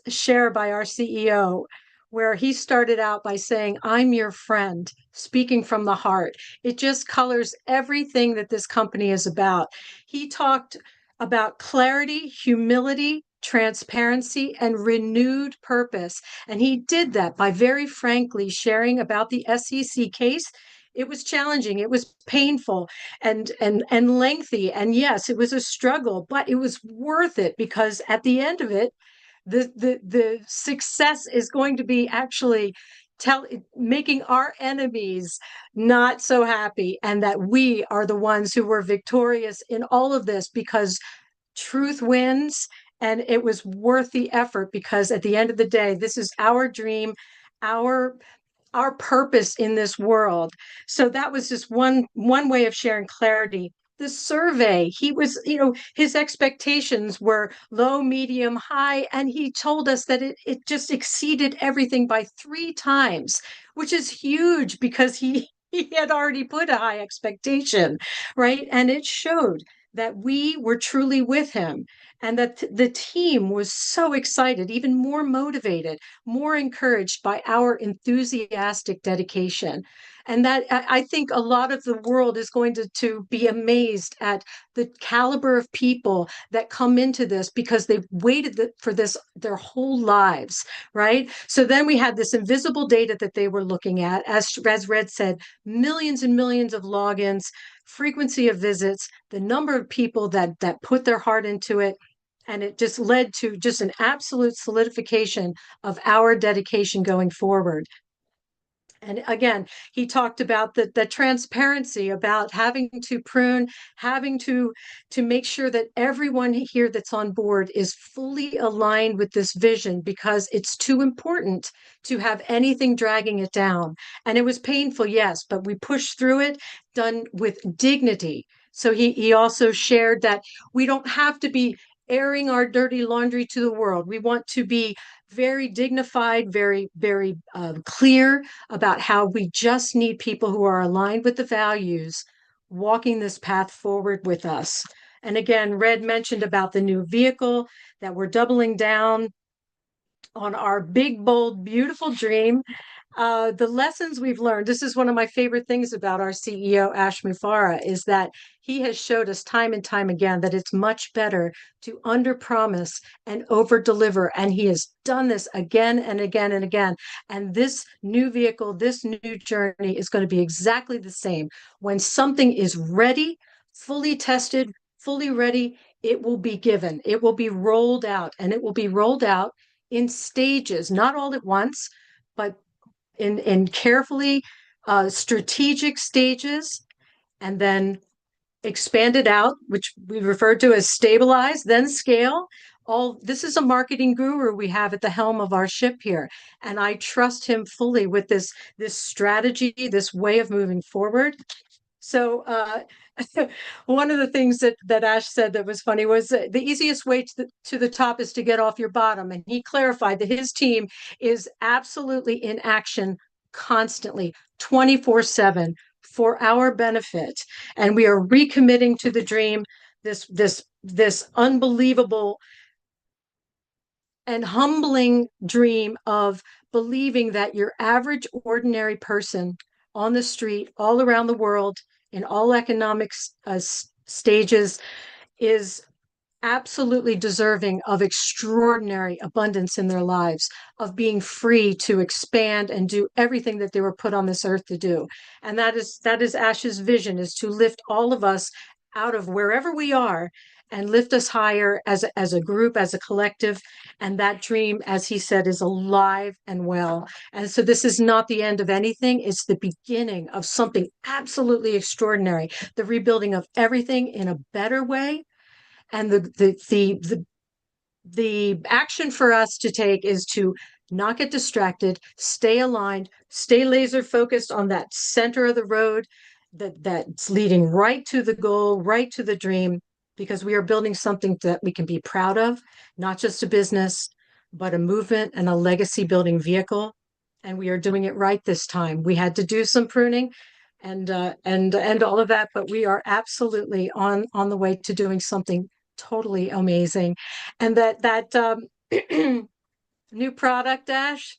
[SPEAKER 9] share by our CEO, where he started out by saying, I'm your friend, speaking from the heart. It just colors everything that this company is about. He talked about clarity, humility, transparency, and renewed purpose. And he did that by very frankly sharing about the SEC case. It was challenging, it was painful and lengthy. And yes, it was a struggle, but it was worth it because at the end of it, the success is going to be actually making our enemies not so happy, and that we are the ones who were victorious in all of this because truth wins, and it was worth the effort because at the end of the day, this is our dream, our our purpose in this world. So that was just one way of sharing clarity. The survey, he was, his expectations were low, medium, high, and he told us that it just exceeded everything by 3 times, which is huge because he had already put a high expectation, right? And it showed that we were truly with him and that the team was so excited, even more motivated, more encouraged by our enthusiastic dedication. And that I think a lot of the world is going to be amazed at the caliber of people that come into this because they've waited for this their whole lives, right? So then we had this invisible data that they were looking at, as Red said, millions and millions of logins, frequency of visits, the number of people that put their heart into it. And it just led to just an absolute solidification of our dedication going forward. And again, he talked about the transparency, about having to prune, having to make sure that everyone here that's on board is fully aligned with this vision because it's too important to have anything dragging it down. And it was painful, yes, but we pushed through it, done with dignity. So he also shared that we don't have to be airing our dirty laundry to the world. We want to be very dignified, very, very clear about how we just need people who are aligned with the values walking this path forward with us. And again, Red mentioned about the new vehicle, that we're doubling down on our big, bold, beautiful dream. The lessons we've learned, this is one of my favorite things about our CEO, Ash Mufareh, is that he has showed us time and time again that it's much better to underpromise and over-deliver. And he has done this again and again and again. And this new vehicle, this new journey is going to be exactly the same. When something is ready, fully tested, fully ready, it will be given. It will be rolled out, and it will be rolled out in stages, not all at once, but in carefully strategic stages, and then expanded out, which we refer to as stabilize, then scale, this is a marketing guru we have at the helm of our ship here, and I trust him fully with this strategy, this way of moving forward. So one of the things that Ash said that was funny was the easiest way to the top is to get off your bottom. And he clarified that his team is absolutely in action constantly, 24/7 for our benefit. And we are recommitting to the dream, this unbelievable and humbling dream of believing that your average ordinary person on the street all around the world in all economic stages is absolutely deserving of extraordinary abundance in their lives, of being free to expand and do everything that they were put on this earth to do. And that is Ash's vision, is to lift all of us out of wherever we are and lift us higher as a group, as a collective. And that dream, as he said, is alive and well. And so this is not the end of anything. It's the beginning of something absolutely extraordinary, the rebuilding of everything in a better way. And the action for us to take is to not get distracted, stay aligned, stay laser focused on that center of the road that's leading right to the goal, right to the dream, because we are building something that we can be proud of, not just a business, but a movement and a legacy building vehicle. And we are doing it right this time. We had to do some pruning and all of that, but we are absolutely on the way to doing something totally amazing. And that new product, Dash,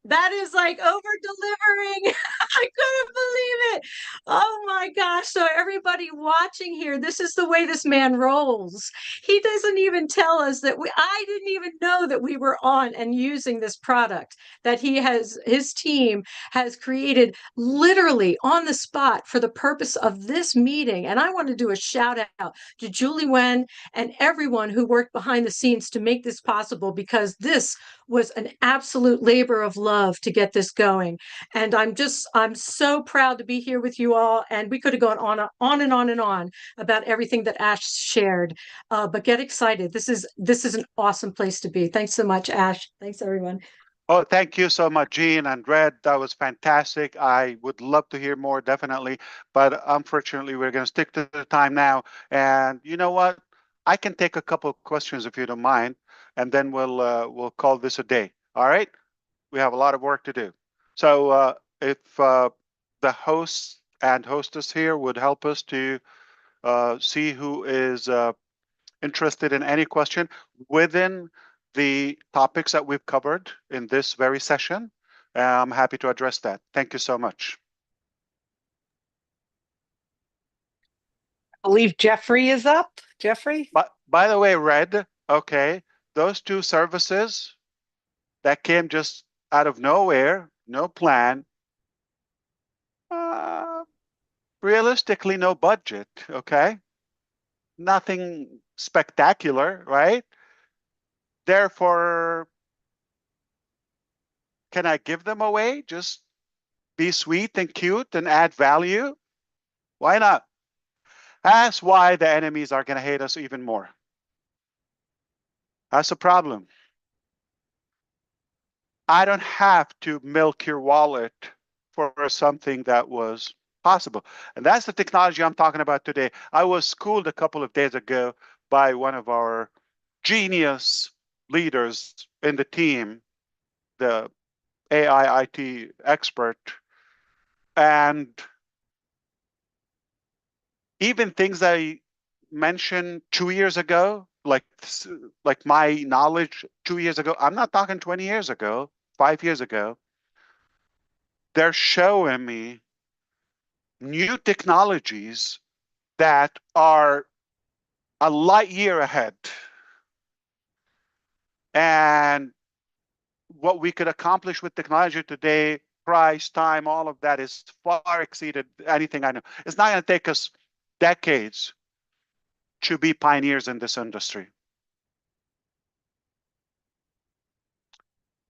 [SPEAKER 9] that is like over delivering. I couldn't believe it. Oh my gosh. So everybody watching here, this is the way this man rolls. He doesn't even tell us that I didn't even know that we were on and using this product that his team has created literally on the spot for the purpose of this meeting. And I want to do a shout out to Julie Wen and everyone who worked behind the scenes to make this possible, because this was an absolute labor of love to get this going. And I'm so proud to be here with you all. And we could have gone on and on and on about everything that Ash shared. But get excited. This is an awesome place to be. Thanks so much, Ash. Thanks, everyone.
[SPEAKER 2] Oh, thank you so much, Jean and Red. That was fantastic. I would love to hear more, definitely. But unfortunately, we're going to stick to the time now. And you know what? I can take a couple of questions if you don't mind, and then we'll call this a day. All right? We have a lot of work to do. So if the host and hostess here would help us to see who is interested in any question within the topics that we've covered in this very session, I'm happy to address that. Thank you so much.
[SPEAKER 1] I believe Jeffrey is up. Jeffrey?
[SPEAKER 2] But by the way, Red, okay, those two services that came just out of nowhere, no plan, realistically, no budget, okay? Nothing spectacular, right? Therefore, can I give them away? Just be sweet and cute and add value? Why not? That's why the enemies are going to hate us even more. That's a problem. I don't have to milk your wallet for something that was possible. And that's the technology I'm talking about today. I was schooled a couple of days ago by one of our genius leaders in the team, the AI IT expert. And even things I mentioned 2 years ago, like my knowledge 2 years ago, I'm not talking 20 years ago, 5 years ago, they're showing me new technologies that are a light year ahead. And what we could accomplish with technology today, price, time, all of that is far exceeded anything I know. It's not going to take us decades to be pioneers in this industry,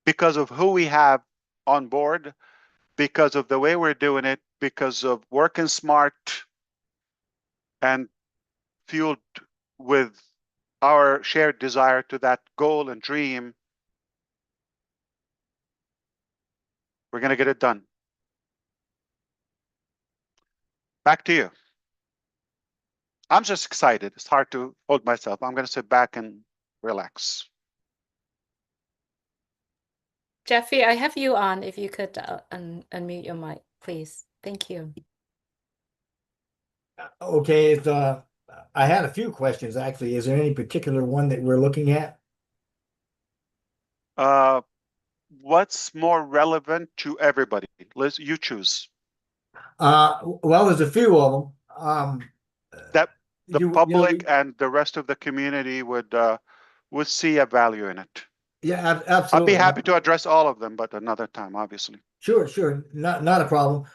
[SPEAKER 2] because of who we have on board, because of the way we're doing it, because of working smart and fueled with our shared desire to that goal and dream, we're going to get it done. Back to you. I'm just excited. It's hard to hold myself. I'm going to sit back and relax.
[SPEAKER 5] Jeffrey, I have you on. If you could unmute your mic, please. Thank you.
[SPEAKER 10] Okay, I had a few questions actually. Is there any particular one that we're looking at?
[SPEAKER 2] What's more relevant to everybody? Liz, you choose.
[SPEAKER 10] Well, there's a few of them.
[SPEAKER 2] That the
[SPEAKER 10] you know,
[SPEAKER 2] public and the rest of the community would see a value in it.
[SPEAKER 10] yeah,
[SPEAKER 2] I'd
[SPEAKER 10] absolutely.
[SPEAKER 2] be happy to address all of them, but another time, obviously.
[SPEAKER 10] Sure, not a problem.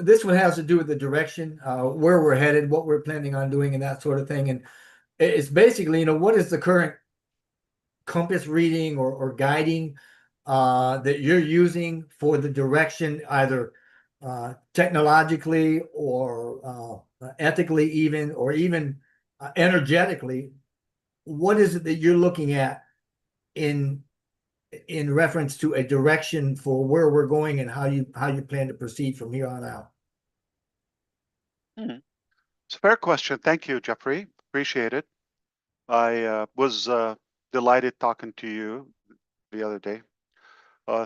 [SPEAKER 10] This one has to do with the direction, where we're headed, what we're planning on doing, and that sort of thing. And it's basically, what is the current compass reading or guiding that you're using for the direction, either technologically or ethically, even, or even energetically? What is it that you're looking at in reference to a direction for where we're going and how you plan to proceed from here on out?
[SPEAKER 2] It's a fair question. Thank you, Jeffrey. Appreciate it. I was delighted talking to you the other day.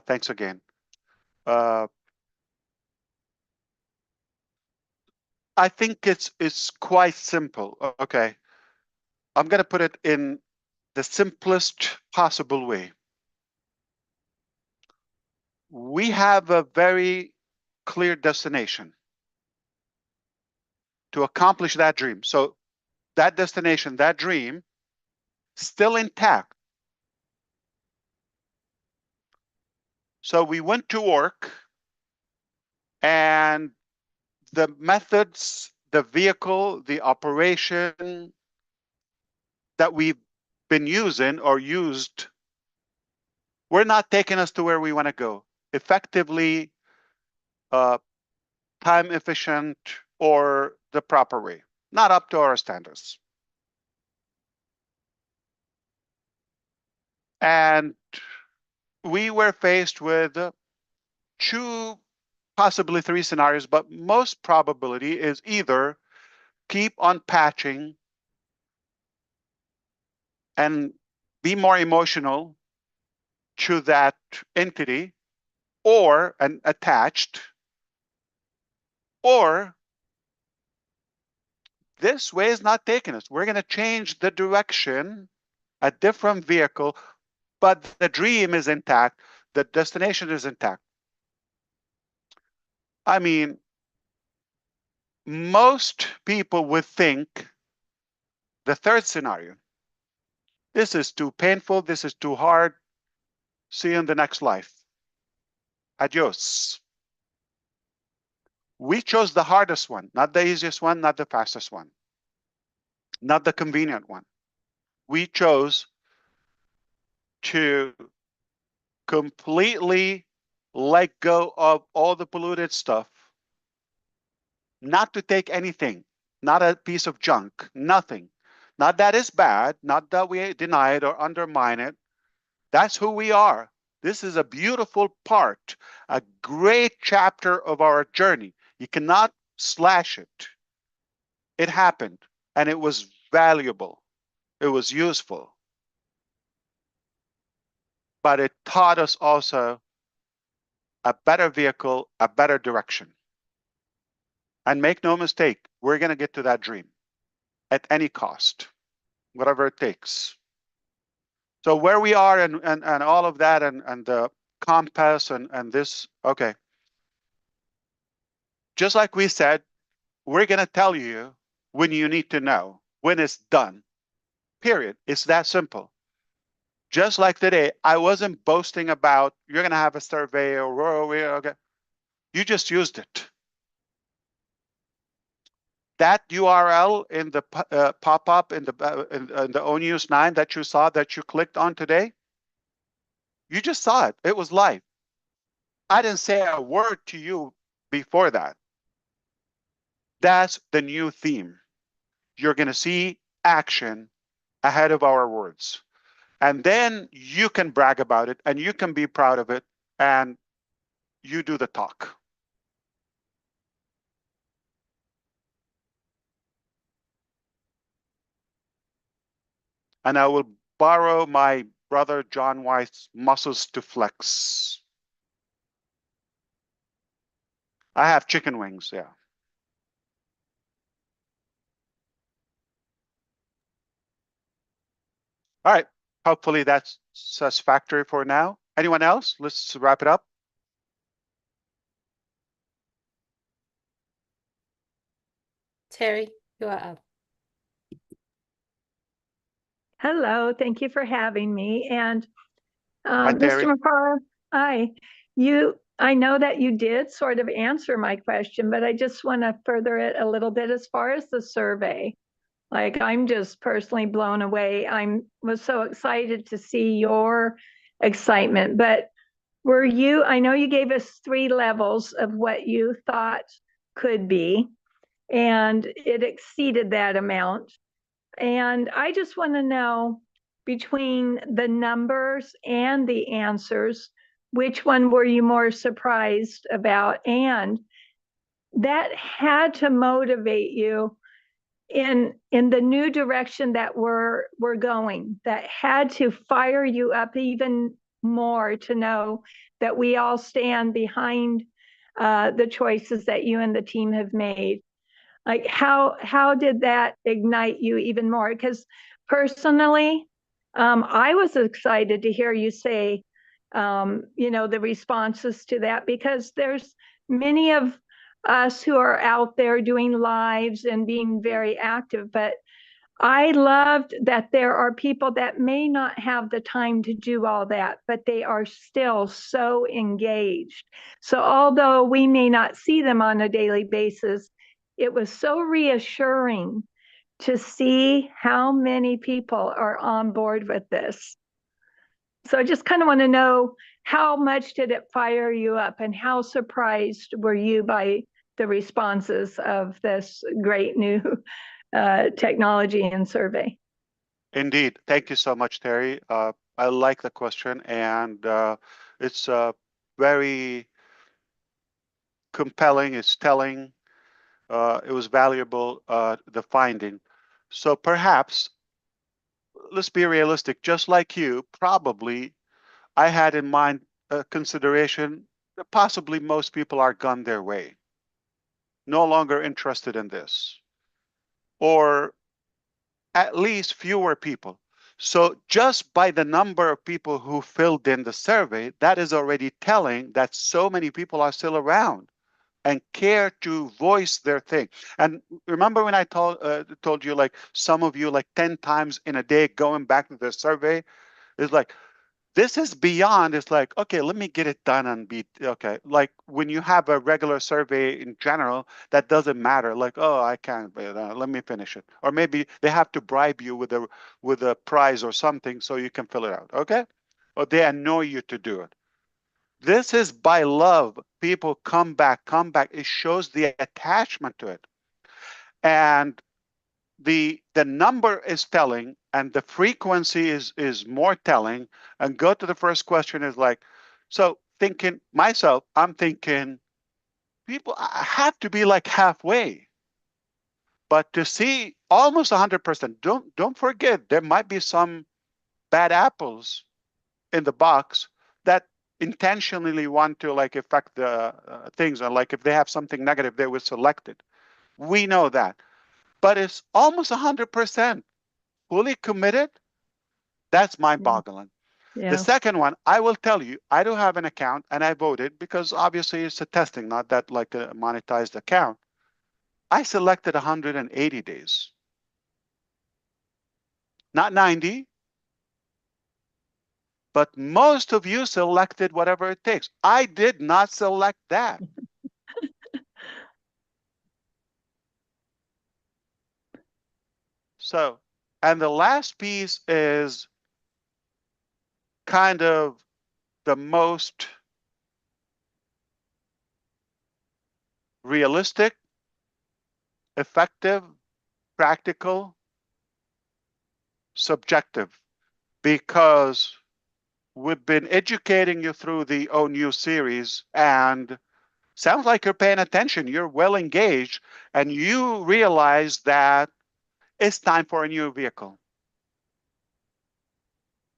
[SPEAKER 2] Thanks again. I think it's quite simple. Okay. I'm going to put it in the simplest possible way. We have a very clear destination to accomplish that dream. So that destination, that dream, still intact. So we went to work, and the methods, the vehicle, the operation that we've been using or used, we're not taking us to where we want to go effectively, time efficient, or the proper way, not up to our standards. And we were faced with two, possibly three scenarios, but most probability is either keep on patching and be more emotional to that entity or and attached, or this way is not taking us. We're going to change the direction, a different vehicle, but the dream is intact. The destination is intact. I mean, most people would think the third scenario. This is too painful. This is too hard. See you in the next life. Adios. We chose the hardest one, not the easiest one, not the fastest one, not the convenient one. We chose to completely let go of all the polluted stuff, not to take anything, not a piece of junk, nothing. Not that it's bad, not that we deny it or undermine it. That's who we are. This is a beautiful part, a great chapter of our journey. You cannot slash it. It happened, and it was valuable. It was useful. But it taught us also a better vehicle, a better direction. And make no mistake, we're going to get to that dream at any cost, whatever it takes. So where we are and all of that and the compass and this, okay. Just like we said, we're going to tell you when you need to know, when it's done, period. It's that simple. Just like today, I wasn't boasting about you're going to have a survey or okay. You just used it. That URL in the pop-up in the ONews 9 that you saw, that you clicked on today, you just saw it. It was live. I didn't say a word to you before that. That's the new theme. You're going to see action ahead of our words. And then you can brag about it and you can be proud of it and you do the talk. And I will borrow my brother John White's muscles to flex. I have chicken wings, yeah. All right. Hopefully that's satisfactory for now. Anyone else? Let's wrap it up.
[SPEAKER 5] Terry, you are up.
[SPEAKER 11] Hello, thank you for having me. And
[SPEAKER 2] Hi, Terry.
[SPEAKER 11] Mr. Mufareh, hi. I know that you did sort of answer my question, but I just want to further it a little bit as far as the survey. Like, I'm just personally blown away. Was so excited to see your excitement. But I know you gave us 3 levels of what you thought could be, and it exceeded that amount. And I just want to know, between the numbers and the answers, which one were you more surprised about? And that had to motivate you in the new direction that we're going. That had to fire you up even more to know that we all stand behind the choices that you and the team have made. Like, how did that ignite you even more? Because personally, I was excited to hear you say, the responses to that, because there's many of us who are out there doing lives and being very active, but I loved that there are people that may not have the time to do all that, but they are still so engaged. So although we may not see them on a daily basis, it was so reassuring to see how many people are on board with this. So I just kind of want to know, how much did it fire you up, and how surprised were you by the responses of this great new technology and survey?
[SPEAKER 2] Indeed. Thank you so much, Terry. I like the question, and it's very compelling. It's telling. It was valuable, the finding. So perhaps, let's be realistic. Just like you, probably I had in mind a consideration that possibly most people are gone their way, no longer interested in this, or at least fewer people. So just by the number of people who filled in the survey, that is already telling that so many people are still around and care to voice their thing. And remember when I told you, like, some of you, like 10 times in a day going back to the survey, is like, this is beyond. It's like, okay, let me get it done and be okay. Like when you have a regular survey in general, that doesn't matter. Like, oh, I can't, let me finish it. Or maybe they have to bribe you with a prize or something so you can fill it out. Okay, or they annoy you to do it. This is by love. People come back. It shows the attachment to it, and the number is telling, and the frequency is more telling. And go to the first question is like, so thinking myself, I'm thinking people have to be like halfway, but to see almost 100%, don't forget there might be some bad apples in the box that intentionally want to like affect the things, and like if they have something negative they will select it. We know that, but it's almost 100% fully committed. That's mind-boggling.
[SPEAKER 11] Yeah.
[SPEAKER 2] The second one, I will tell you, I do have an account and I voted because obviously it's a testing, not that like a monetized account. I selected 180 days, not 90, but most of you selected whatever it takes. I did not select that. So, and the last piece is kind of the most realistic, effective, practical. subjective because we've been educating you through the ONU series, and sounds like you're paying attention. You're well engaged, and you realize that it's time for a new vehicle.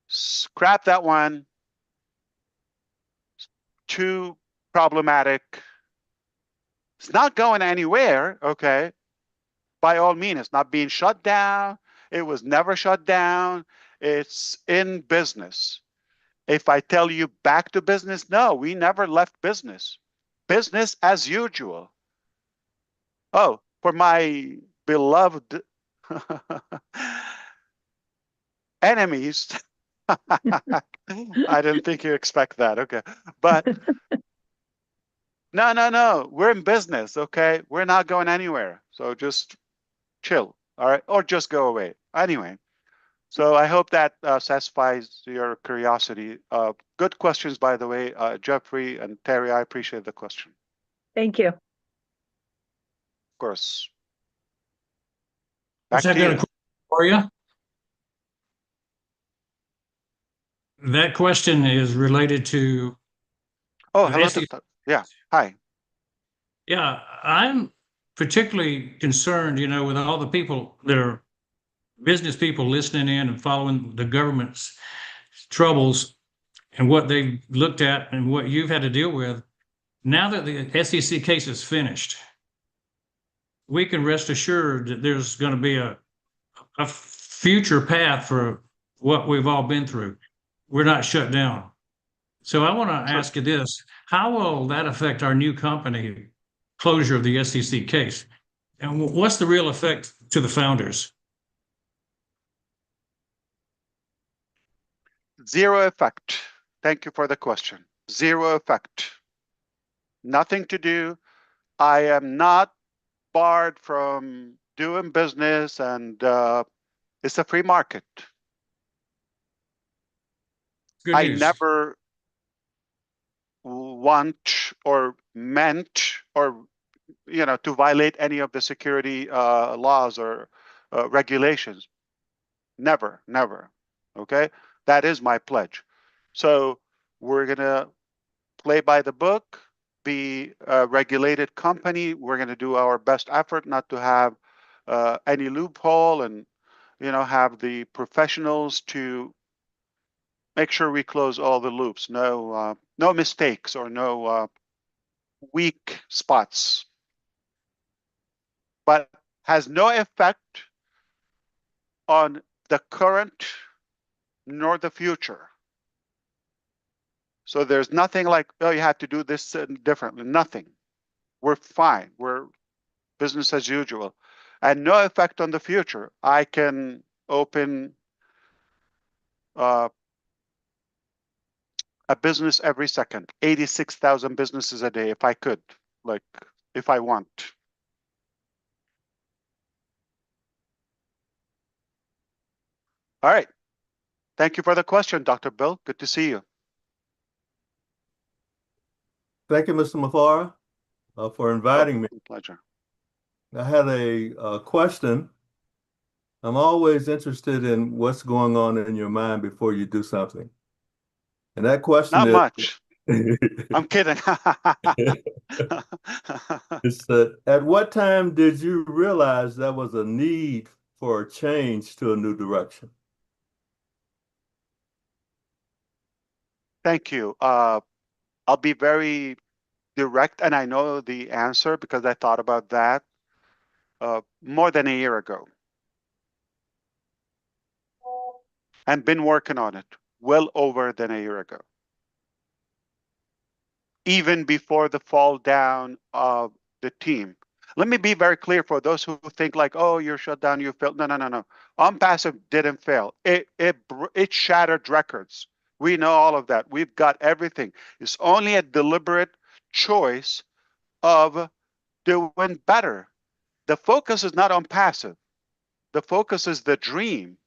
[SPEAKER 2] Scrap that one. Too problematic. It's not going anywhere, okay? By all means, it's not being shut down. It was never shut down. It's in business. If I tell you back to business, no, we never left business. Business as usual. Oh, for my beloved enemies, I didn't think you expect that. Okay. But no, we're in business. Okay. We're not going anywhere. So just chill. All right. Or just go away. Anyway. So I hope that satisfies your curiosity. Good questions, by the way, Jeffrey and Terry. I appreciate the question.
[SPEAKER 11] Thank you.
[SPEAKER 2] Of course.
[SPEAKER 12] Chris,
[SPEAKER 2] Back
[SPEAKER 12] I
[SPEAKER 2] to
[SPEAKER 12] got a
[SPEAKER 2] you.
[SPEAKER 12] question for you. That question is related to
[SPEAKER 2] Oh,
[SPEAKER 12] the
[SPEAKER 2] hello.
[SPEAKER 12] SEC.
[SPEAKER 2] Yeah. Hi.
[SPEAKER 12] Yeah, I'm particularly concerned, with all the people that are business people listening in and following the government's troubles and what they've looked at and what you've had to deal with. Now that the SEC case is finished, we can rest assured that there's going to be a future path for what we've all been through. We're not shut down. So I want to ask you this: how will that affect our new company closure of the SEC case? And what's the real effect to the founders?
[SPEAKER 2] Zero effect. Thank you for the question. Zero effect. Nothing to do. I am not barred from doing business, and it's a free market.
[SPEAKER 12] Good
[SPEAKER 2] I
[SPEAKER 12] news.
[SPEAKER 2] never want or meant or to violate any of the security laws or regulations. Never. Okay, that is my pledge. So we're gonna play by the book, be a regulated company. We're gonna do our best effort not to have any loophole, and have the professionals to make sure we close all the loops. No mistakes or no weak spots. But has no effect on the current nor the future. So there's nothing like, oh, you have to do this differently. Nothing. We're fine. We're business as usual. And no effect on the future. I can open a business every second, 86,000 businesses a day if I could, like if I want. All right. Thank you for the question, Dr. Bill. Good to see you.
[SPEAKER 13] Thank you, Mr. Mufareh, for inviting me.
[SPEAKER 2] Pleasure.
[SPEAKER 13] I had a question. I'm always interested in what's going on in your mind before you do something. And that question
[SPEAKER 2] Not
[SPEAKER 13] is...
[SPEAKER 2] much. I'm kidding.
[SPEAKER 13] It's at what time did you realize there was a need for a change to a new direction?
[SPEAKER 2] Thank you. I'll be very direct, and I know the answer because I thought about that more than a year ago and been working on it well over than a year ago. Even before the fall down of the team. Let me be very clear for those who think like, oh, you're shut down, you failed. No. OnPassive didn't fail. It shattered records. We know all of that. We've got everything. It's only a deliberate choice of doing better. The focus is not on passive. The focus is the dream.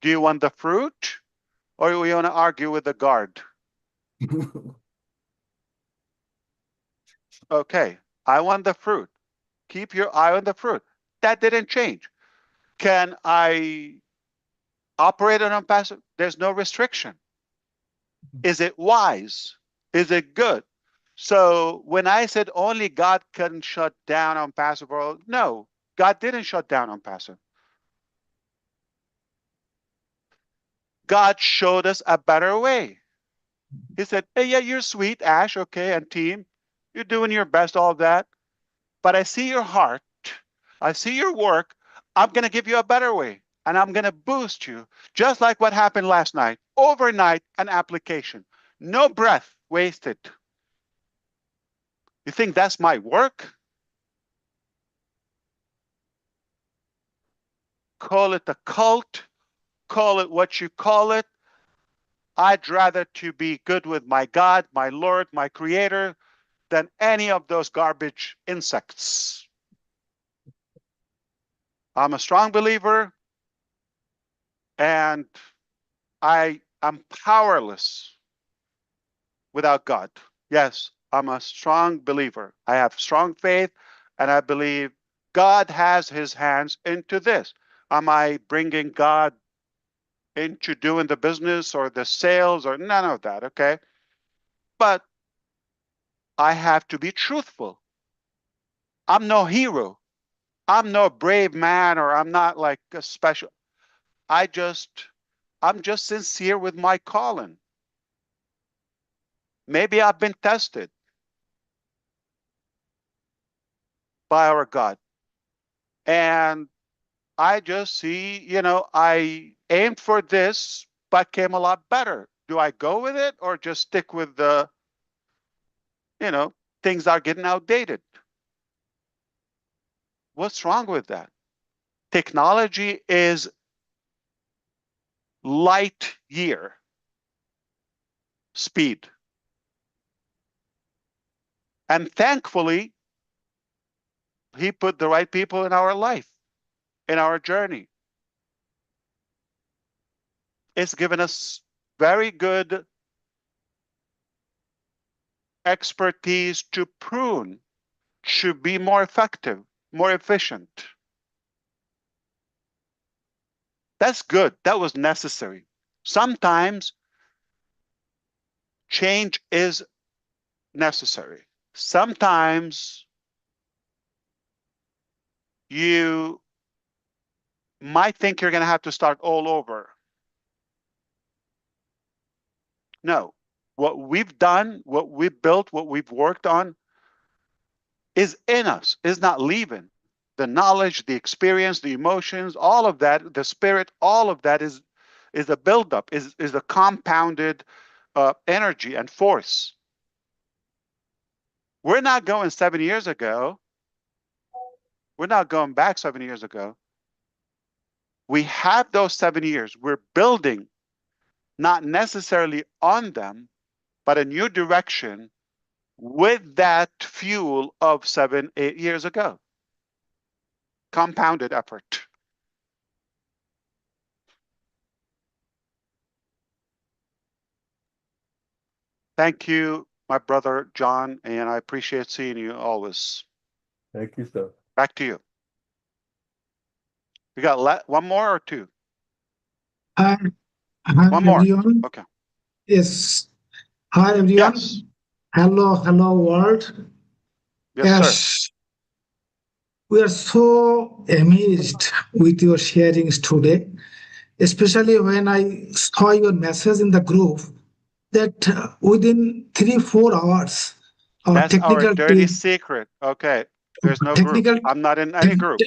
[SPEAKER 2] Do you want the fruit, or do you want to argue with the guard? Okay, I want the fruit. Keep your eye on the fruit. That didn't change. Can I operate on unpassive? There's no restriction. Is it wise? Is it good? So when I said only God can shut down unpassive world, no, God didn't shut down unpassive. God showed us a better way. He said, hey, yeah, you're sweet, Ash, okay, and team. You're doing your best, all of that. But I see your heart. I see your work. I'm going to give you a better way. And I'm going to boost you, just like what happened last night. Overnight, an application. No breath wasted. You think that's my work? Call it a cult. Call it what you call it. I'd rather to be good with my God, my Lord, my Creator, than any of those garbage insects. I'm a strong believer, and I am powerless without God. Yes, I'm a strong believer. I have strong faith, and I believe God has his hands into this. Am I bringing God into doing the business or the sales or none of that, okay? But I have to be truthful. I'm no hero. I'm no brave man, or I'm not like a special. I'm just sincere with my calling. Maybe I've been tested by our God. And I just see, I aimed for this, but came a lot better. Do I go with it or just stick with the, things are getting outdated? What's wrong with that? Technology is light year speed. And thankfully, he put the right people in our life, in our journey. It's given us very good expertise to prune, to be more effective, more efficient. That's good. That was necessary. Sometimes change is necessary. Sometimes you might think you're going to have to start all over. No. What we've done, what we've built, what we've worked on is in us, is not leaving. The knowledge, the experience, the emotions, all of that, the spirit, all of that is a buildup, is a compounded energy and force. We're not going 7 years ago. We're not going back 7 years ago. We have those 7 years. We're building, not necessarily on them, but a new direction with that fuel of 7, 8 years ago. Compounded effort. Thank you, my brother John, and I appreciate seeing you always.
[SPEAKER 13] Thank you, sir.
[SPEAKER 2] Back to you. We got one more or two?
[SPEAKER 14] Hi,
[SPEAKER 2] One more.
[SPEAKER 14] everyone.
[SPEAKER 2] Okay.
[SPEAKER 14] Yes. Hi, everyone.
[SPEAKER 2] Yes.
[SPEAKER 14] Hello, world.
[SPEAKER 2] Yes, sir.
[SPEAKER 14] We are so amazed with your sharings today, especially when I saw your message in the group that within 3-4 hours, our
[SPEAKER 2] That's our
[SPEAKER 14] technical
[SPEAKER 2] dirty
[SPEAKER 14] team,
[SPEAKER 2] secret. Okay. There's no group.
[SPEAKER 14] technical
[SPEAKER 2] I'm not in any group.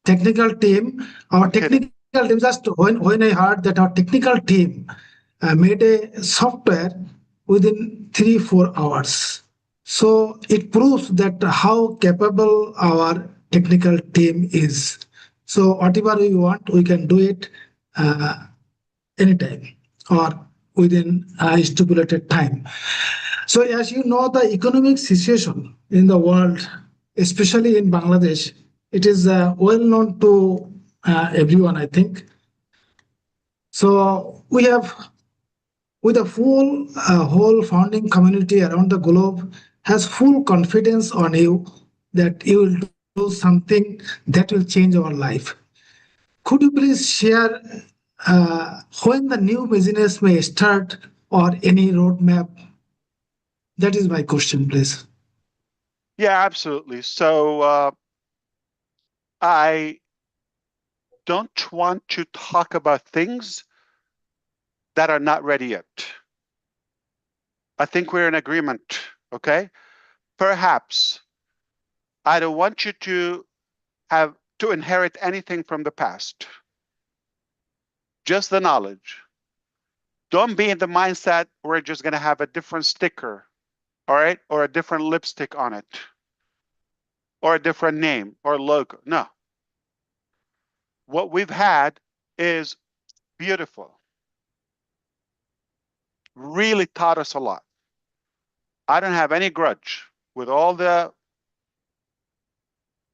[SPEAKER 14] technical team, our
[SPEAKER 2] I'm kidding.
[SPEAKER 14] technical team, just when I heard that our technical team made a software within 3-4 hours. So it proves that how capable our technical team is. So whatever we want, we can do it anytime or within a stipulated time. So as you know, the economic situation in the world, especially in Bangladesh, it is well known to everyone, I think. So we have, with a whole founding community around the globe has full confidence on you that you will do something that will change our life. Could you please share when the new business may start or any roadmap? That is my question, please.
[SPEAKER 2] Yeah, absolutely. So I don't want to talk about things that are not ready yet. I think we're in agreement, okay? Perhaps I don't want you to have to inherit anything from the past, just the knowledge. Don't be in the mindset we're just going to have a different sticker, all right, or a different lipstick on it, or a different name or logo. No. What we've had is beautiful. Really taught us a lot. I don't have any grudge with all the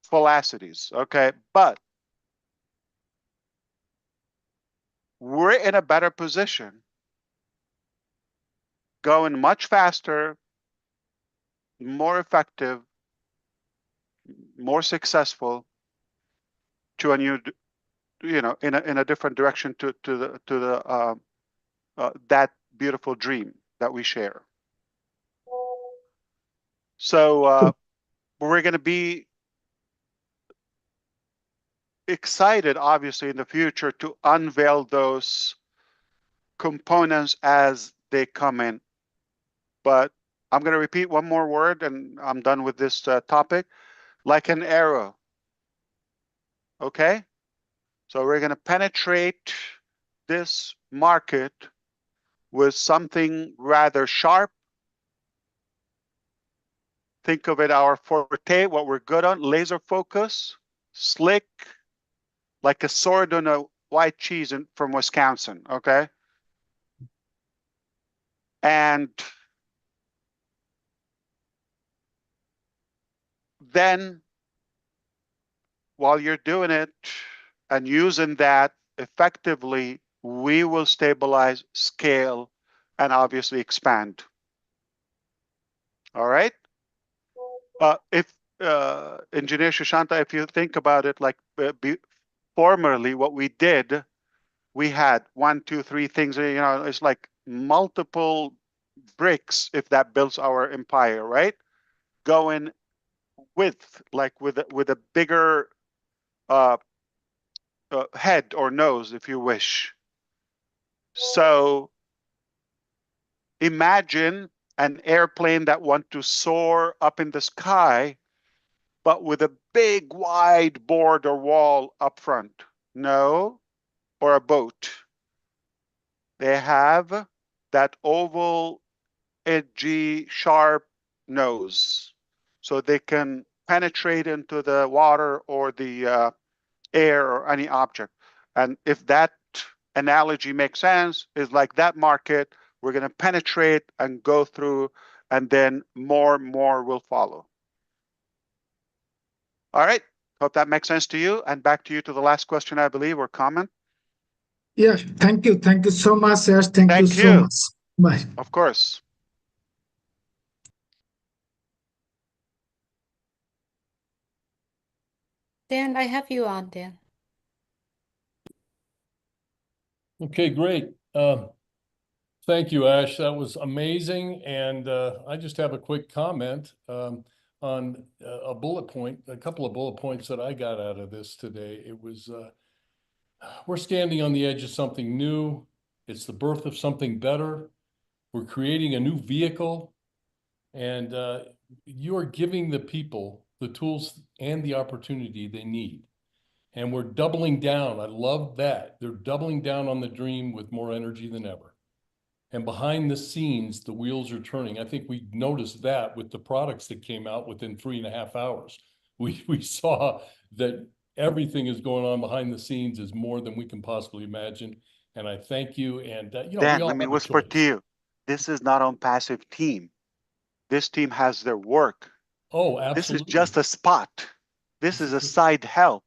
[SPEAKER 2] falsities, okay? But we're in a better position, going much faster, more effective, more successful to a new, in a different direction to the that beautiful dream that we share. So we're going to be excited, obviously, in the future to unveil those components as they come in. But I'm going to repeat one more word and I'm done with this topic. Like an arrow. Okay? So we're going to penetrate this market with something rather sharp. Think of it our forte, what we're good on, laser focus, slick, like a sword on a white cheese from Wisconsin, okay? And then while you're doing it and using that effectively, we will stabilize, scale, and obviously expand. All right? If Engineer Shashanta, if you think about it, like formerly what we did, we had 1, 2, 3 things, it's like multiple bricks if that builds our empire, right? Going with a bigger head or nose, if you wish. So imagine an airplane that wants to soar up in the sky, but with a big wide board or wall up front. No, or a boat. They have that oval, edgy, sharp nose, so they can penetrate into the water or the air or any object. And if that analogy makes sense, is like that market, we're going to penetrate and go through, and then more will follow. All right. Hope that makes sense to you. And back to you to the last question, I believe, or comment.
[SPEAKER 14] Yeah, thank you. Thank you so much, Yash. Thank you so much. Bye.
[SPEAKER 2] Of course.
[SPEAKER 5] Dan, I have you on, Dan.
[SPEAKER 15] Okay, great. Thank you, Ash. That was amazing. And I just have a quick comment on a bullet point, a couple of bullet points that I got out of this today. It was, we're standing on the edge of something new. It's the birth of something better. We're creating a new vehicle. And you are giving the people the tools and the opportunity they need. And we're doubling down. I love that. They're doubling down on the dream with more energy than ever. And behind the scenes, the wheels are turning. I think we noticed that with the products that came out within 3.5 hours. We saw that everything is going on behind the scenes is more than we can possibly imagine. And I thank you. And
[SPEAKER 2] Dan, let me whisper to you. This is not on passive team. This team has their work.
[SPEAKER 15] Oh, absolutely.
[SPEAKER 2] This is just a spot. This is a side help.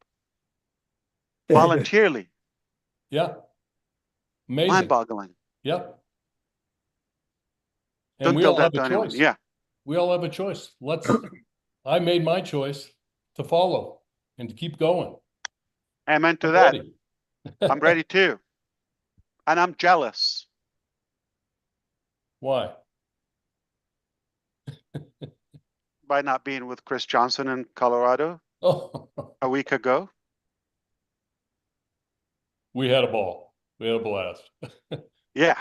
[SPEAKER 2] Voluntarily.
[SPEAKER 15] Yeah. Amazing.
[SPEAKER 2] Mind-boggling.
[SPEAKER 15] Yep. And
[SPEAKER 2] Don't
[SPEAKER 15] we
[SPEAKER 2] tell
[SPEAKER 15] all
[SPEAKER 2] that
[SPEAKER 15] have
[SPEAKER 2] to
[SPEAKER 15] a
[SPEAKER 2] anyone.
[SPEAKER 15] choice.
[SPEAKER 2] Yeah.
[SPEAKER 15] We all have a choice. I made my choice to follow and to keep going.
[SPEAKER 2] Amen to
[SPEAKER 15] I'm
[SPEAKER 2] that.
[SPEAKER 15] ready.
[SPEAKER 2] I'm ready too. and I'm jealous.
[SPEAKER 15] Why?
[SPEAKER 2] By not being with Chris Johnson in Colorado
[SPEAKER 15] Oh,
[SPEAKER 2] a week ago.
[SPEAKER 15] we had a ball. We had a blast.
[SPEAKER 2] Yeah.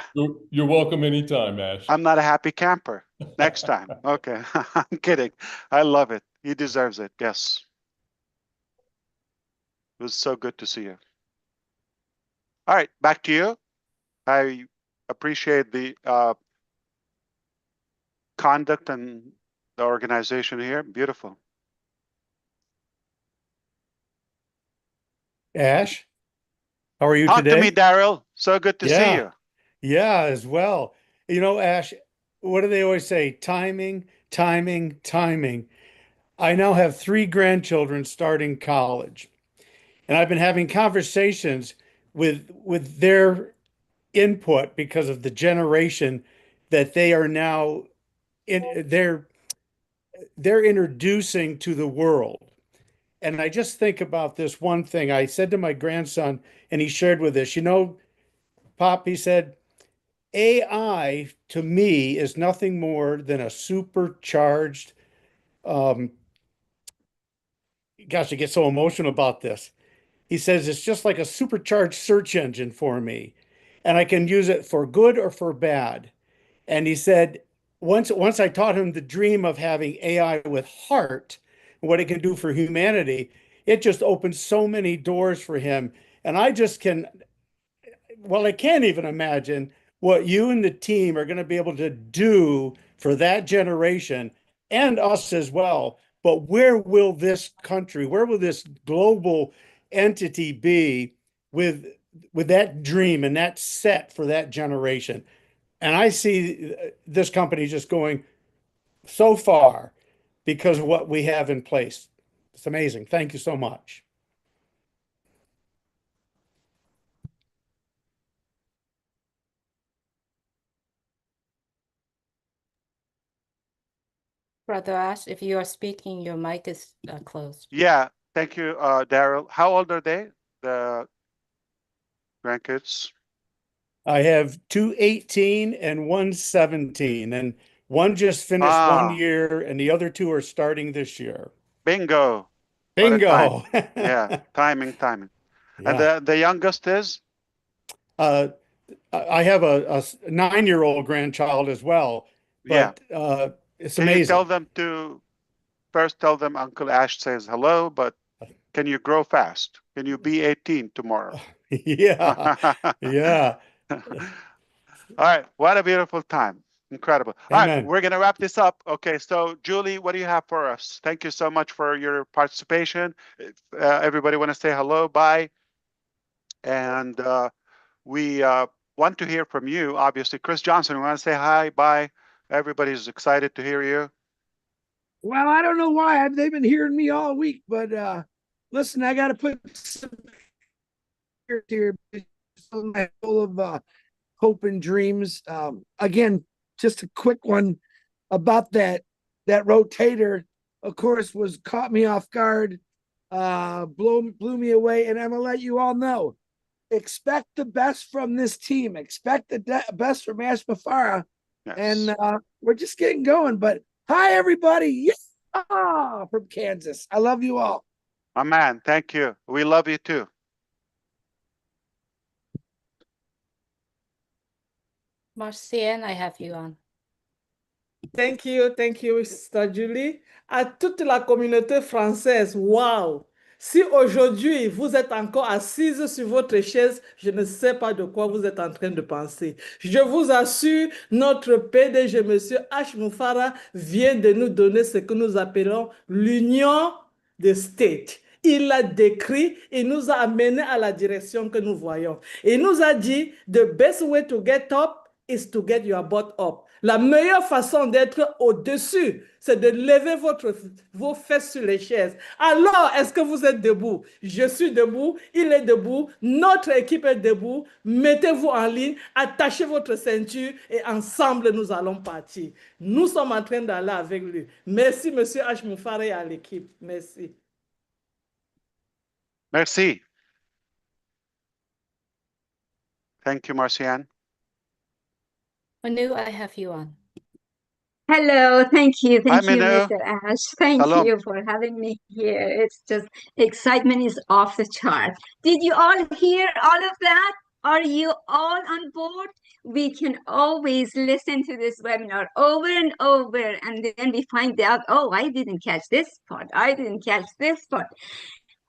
[SPEAKER 15] You're welcome anytime, Ash.
[SPEAKER 2] I'm not a happy camper. Next time. Okay. I'm kidding. I love it. He deserves it. Yes. It was so good to see you. All right. Back to you. I appreciate the conduct and the organization here. Beautiful.
[SPEAKER 16] Ash, how are you
[SPEAKER 2] Talk
[SPEAKER 16] today?
[SPEAKER 2] to me, Daryl. So good to see you.
[SPEAKER 16] Yeah, as well. You know, Ash, what do they always say? Timing, timing, timing. I now have 3 grandchildren starting college, and I've been having conversations with their input because of the generation that they are now in they're introducing to the world. And I just think about this one thing. I said to my grandson, and he shared with us, you know, Pop, he said, AI to me is nothing more than a supercharged, um, gosh, I get so emotional about this. He says it's just like a supercharged search engine for me, and I can use it for good or for bad. And he said, once I taught him the dream of having AI with heart, and what it can do for humanity, it just opened so many doors for him. And I just can, well, I can't even imagine what you and the team are going to be able to do for that generation and us as well. But where will this country, where will this global entity be with that dream and that set for that generation? And I see this company just going so far because of what we have in place. It's amazing. Thank you so much.
[SPEAKER 5] Brother Ash, if you are speaking, your mic is closed.
[SPEAKER 2] Yeah. Thank you, Daryl. How old are they? The grandkids?
[SPEAKER 16] I have 2 18 and 1 17, and one just finished 1 year, and the other 2 are starting this year.
[SPEAKER 2] Bingo. What a
[SPEAKER 16] Bingo.
[SPEAKER 2] time. Yeah. Timing. And
[SPEAKER 16] Yeah.
[SPEAKER 2] the youngest is?
[SPEAKER 16] I have a 9-year-old grandchild as well,
[SPEAKER 2] Yeah.
[SPEAKER 16] but it's
[SPEAKER 2] Can you tell
[SPEAKER 16] amazing.
[SPEAKER 2] them to first tell them Uncle Ash says hello, but can you grow fast? Can you be 18 tomorrow?
[SPEAKER 16] Yeah. Yeah.
[SPEAKER 2] All right. What a beautiful time. Incredible. All right.
[SPEAKER 16] Amen.
[SPEAKER 2] We're going to wrap this up. Okay. So, Julie, what do you have for us? Thank you so much for your participation. Everybody want to say hello, bye. And we want to hear from you, obviously. Chris Johnson, we want to say hi, bye. Everybody's excited to hear you.
[SPEAKER 4] Well, I don't know why they've been hearing me all week, but listen, I got to put some here full of hope and dreams. Again, just a quick one about that rotator. Of course, was caught me off guard, blew me away, and I'm gonna let you all know. Expect the best from this team. Expect the best from Ash Mufareh, and we're just getting going. But hi, everybody! Yeah, from Kansas. I love you all.
[SPEAKER 2] My man, thank you. We love you too.
[SPEAKER 5] Marcienne, I have you on.
[SPEAKER 17] Thank you, Sister Julie. À toute la communauté française, waouh! Si aujourd'hui vous êtes encore assise sur votre chaise, je ne sais pas de quoi vous êtes en train de penser. Je vous assure, notre PDG, M. H. Mufareh, vient de nous donner ce que nous appelons l'union des States. Il l'a décrit et nous a amené à la direction que nous voyons. Et il nous a dit, the best way to get up is to get your butt up. La meilleure façon d'être au-dessus, c'est de lever vos fesses sur les chaises. Alors, est-ce que vous êtes debout? Je suis debout, il est debout, notre équipe est debout. Mettez-vous en ligne, attachez votre ceinture et ensemble, nous allons partir. Nous sommes en train d'aller avec lui. Merci, M. H. Mufareh et à l'équipe. Merci.
[SPEAKER 2] Merci. Thank you, Marcianne.
[SPEAKER 5] Manu, I have you on.
[SPEAKER 18] Hello, thank you,
[SPEAKER 2] Hi,
[SPEAKER 18] you,
[SPEAKER 2] Minu.
[SPEAKER 18] Mr. Ash. Thank
[SPEAKER 2] Shalom.
[SPEAKER 18] you for having me here. It's just excitement is off the chart. Did you all hear all of that? Are you all on board? We can always listen to this webinar over and over, and then we find out, oh, I didn't catch this part. I didn't catch this part.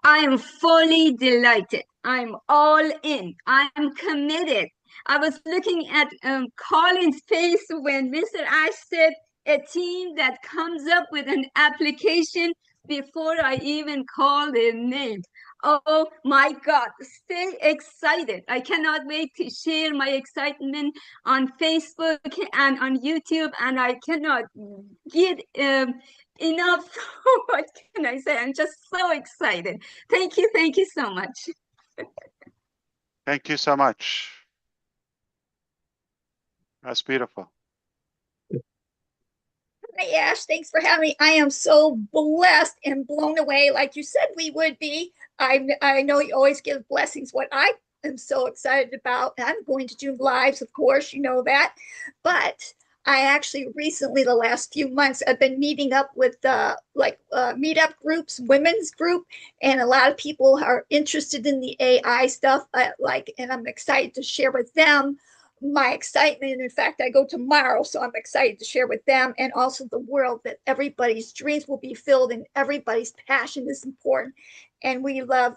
[SPEAKER 18] I am fully delighted. I'm all in. I'm committed. I was looking at Colin's face when Mr. Ash said a team that comes up with an application before I even call their name. Oh my God, stay excited. I cannot wait to share my excitement on Facebook and on YouTube, and I cannot get enough. What can I say? I'm just so excited. Thank you so much.
[SPEAKER 2] Thank you so much. That's beautiful.
[SPEAKER 19] Hey, Ash, thanks for having me. I am so blessed and blown away, like you said we would be. I know you always give blessings. What I am so excited about, I'm going to do lives, of course, you know that. But I actually recently, the last few months, I've been meeting up with meetup groups, women's group, and a lot of people are interested in the AI stuff. And I'm excited to share with them my excitement. In fact, I go tomorrow, so I'm excited to share with them and also the world that everybody's dreams will be filled and everybody's passion is important. And we love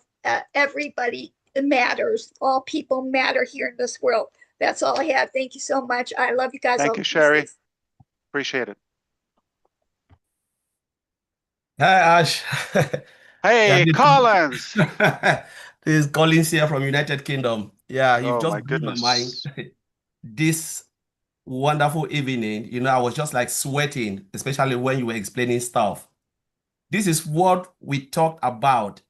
[SPEAKER 19] everybody matters. All people matter here in this world. That's all I have. Thank you so much. I love you guys.
[SPEAKER 2] Thank you, Sherry. Appreciate it.
[SPEAKER 20] Hi, Ash.
[SPEAKER 2] Hey, Collins.
[SPEAKER 20] This is Collins here from United Kingdom. Yeah, you've
[SPEAKER 2] Oh,
[SPEAKER 20] just
[SPEAKER 2] my
[SPEAKER 20] blew my mind.
[SPEAKER 2] goodness.
[SPEAKER 20] This wonderful evening, I was just like sweating, especially when you were explaining stuff. This is what we talked about,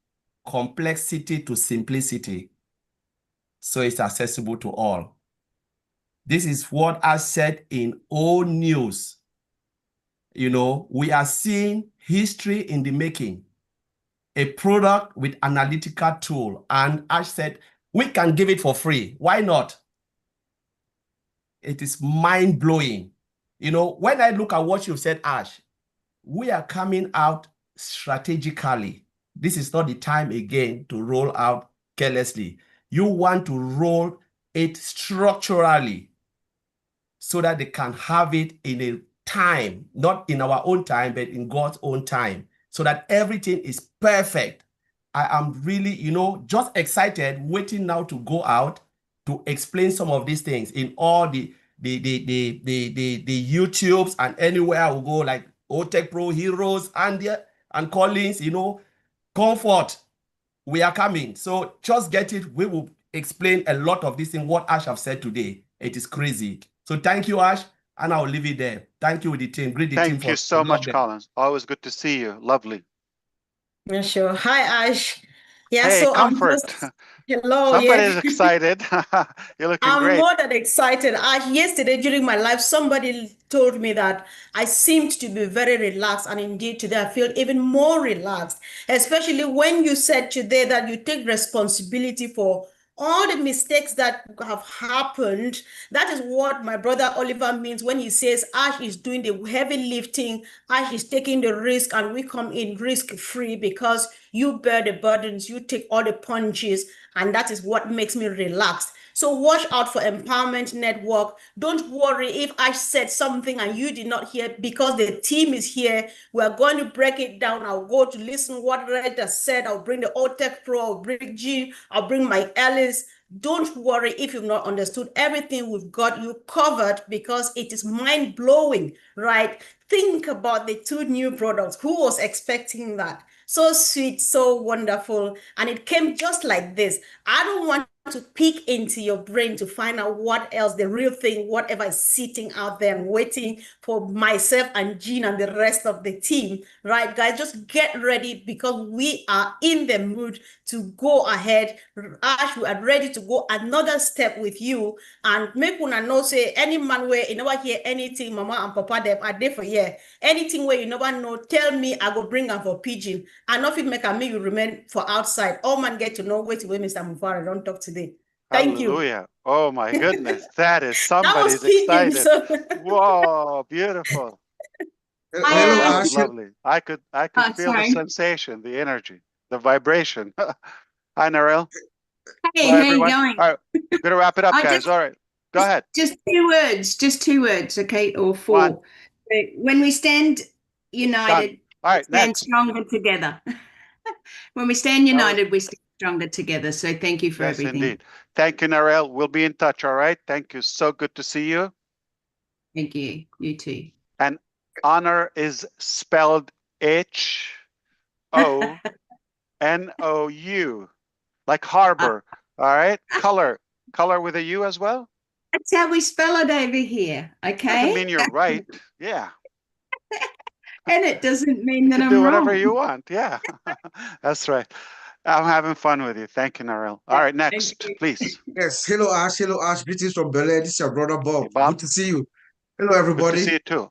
[SPEAKER 20] complexity to simplicity, so it's accessible to all. This is what I said in old news. We are seeing history in the making, a product with analytical tool. And Ash said, we can give it for free. Why not? It is mind-blowing. When I look at what you've said, Ash, we are coming out strategically. This is not the time again to roll out carelessly. You want to roll it structurally so that they can have it in a time, not in our own time, but in God's own time, so that everything is perfect. I am really, just excited, waiting now to go out to explain some of these things in all the YouTubes and anywhere I will go, like OTech Pro Heroes and Collins, comfort. We are coming. So just get it. We will explain a lot of this in what Ash have said today. It is crazy. So thank you, Ash, and I'll leave it there. Thank you, the team. Greet the team.
[SPEAKER 2] Thank you so much, Collins. Always good to see you. Lovely.
[SPEAKER 21] Yeah, sure. Hi, Ash. Yeah,
[SPEAKER 2] hey,
[SPEAKER 21] so
[SPEAKER 2] Comfort.
[SPEAKER 21] hello.
[SPEAKER 2] Somebody's
[SPEAKER 21] Yeah.
[SPEAKER 2] excited. You're looking
[SPEAKER 21] I'm
[SPEAKER 2] great.
[SPEAKER 21] more than excited. Yesterday during my life, somebody told me that I seemed to be very relaxed, and indeed today I feel even more relaxed, especially when you said today that you take responsibility for all the mistakes that have happened. That is what my brother Oliver means when he says Ash is doing the heavy lifting, Ash is taking the risk, and we come in risk-free because you bear the burdens, you take all the punches, and that is what makes me relaxed. So watch out for Empowerment Network. Don't worry if I said something and you did not hear, because the team is here. We're going to break it down. I'll go to listen what Reda said. I'll bring the OTech Pro, I'll bring Jean, I'll bring Mike Ellis. Don't worry if you've not understood everything. We've got you covered because it is mind-blowing, right? Think about the 2 new products. Who was expecting that? So sweet, so wonderful. And it came just like this. I don't want to peek into your brain to find out what else, the real thing, whatever is sitting out there and waiting for myself and Jean and the rest of the team, right, guys? Just get ready because we are in the mood to go ahead. Ash, we are ready to go another step with you and make una know say any man where you never hear anything, mama and papa them are there for here. Anything where you never know, tell me, I go bring them for pigeon. And nothing make you remain for outside. All man get to know wait till Mr. Mufareh don't talk today. Thank you.
[SPEAKER 2] Hallelujah. Oh my goodness. That is
[SPEAKER 21] I was
[SPEAKER 2] somebody's
[SPEAKER 21] speaking,
[SPEAKER 2] excited.
[SPEAKER 21] so
[SPEAKER 2] Whoa, beautiful.
[SPEAKER 19] Hello,
[SPEAKER 2] That was
[SPEAKER 19] Ash.
[SPEAKER 2] lovely. I could feel the
[SPEAKER 19] Sorry.
[SPEAKER 2] sensation, the energy, the vibration. Hi, Narelle.
[SPEAKER 19] Hey,
[SPEAKER 2] Bye,
[SPEAKER 19] how you
[SPEAKER 2] everyone.
[SPEAKER 19] going?
[SPEAKER 2] All right, gonna wrap it up,
[SPEAKER 19] I
[SPEAKER 2] guys. All right, go ahead.
[SPEAKER 19] just 2 words, okay, or
[SPEAKER 2] One,
[SPEAKER 19] 4. When we stand
[SPEAKER 2] done.
[SPEAKER 19] united,
[SPEAKER 2] All
[SPEAKER 19] we
[SPEAKER 2] right,
[SPEAKER 19] stand
[SPEAKER 2] next.
[SPEAKER 19] stronger together. When we stand
[SPEAKER 2] That was,
[SPEAKER 19] united, we stand stronger together. So thank you for
[SPEAKER 2] yes,
[SPEAKER 19] everything.
[SPEAKER 2] indeed. Thank you, Narelle. We'll be in touch. All right. Thank you. So good to see you.
[SPEAKER 19] Thank you. You too.
[SPEAKER 2] And honor is spelled Honou, like harbor. All right. Color with a U as well.
[SPEAKER 19] That's how we spell it over here,
[SPEAKER 2] Doesn't
[SPEAKER 19] okay?
[SPEAKER 2] mean you're right. Yeah.
[SPEAKER 19] And it doesn't mean
[SPEAKER 2] You
[SPEAKER 19] that
[SPEAKER 2] can
[SPEAKER 19] I'm
[SPEAKER 2] do whatever
[SPEAKER 19] wrong.
[SPEAKER 2] you want. Yeah. That's right. I'm having fun with you. Thank you, Narelle. All right, next, please.
[SPEAKER 3] Yes, hello Ash, greetings from Bel Air. This is your brother Bob.
[SPEAKER 2] Hey, Bob.
[SPEAKER 3] Good to see you. Hello
[SPEAKER 2] Good to
[SPEAKER 3] everybody.
[SPEAKER 2] see you too.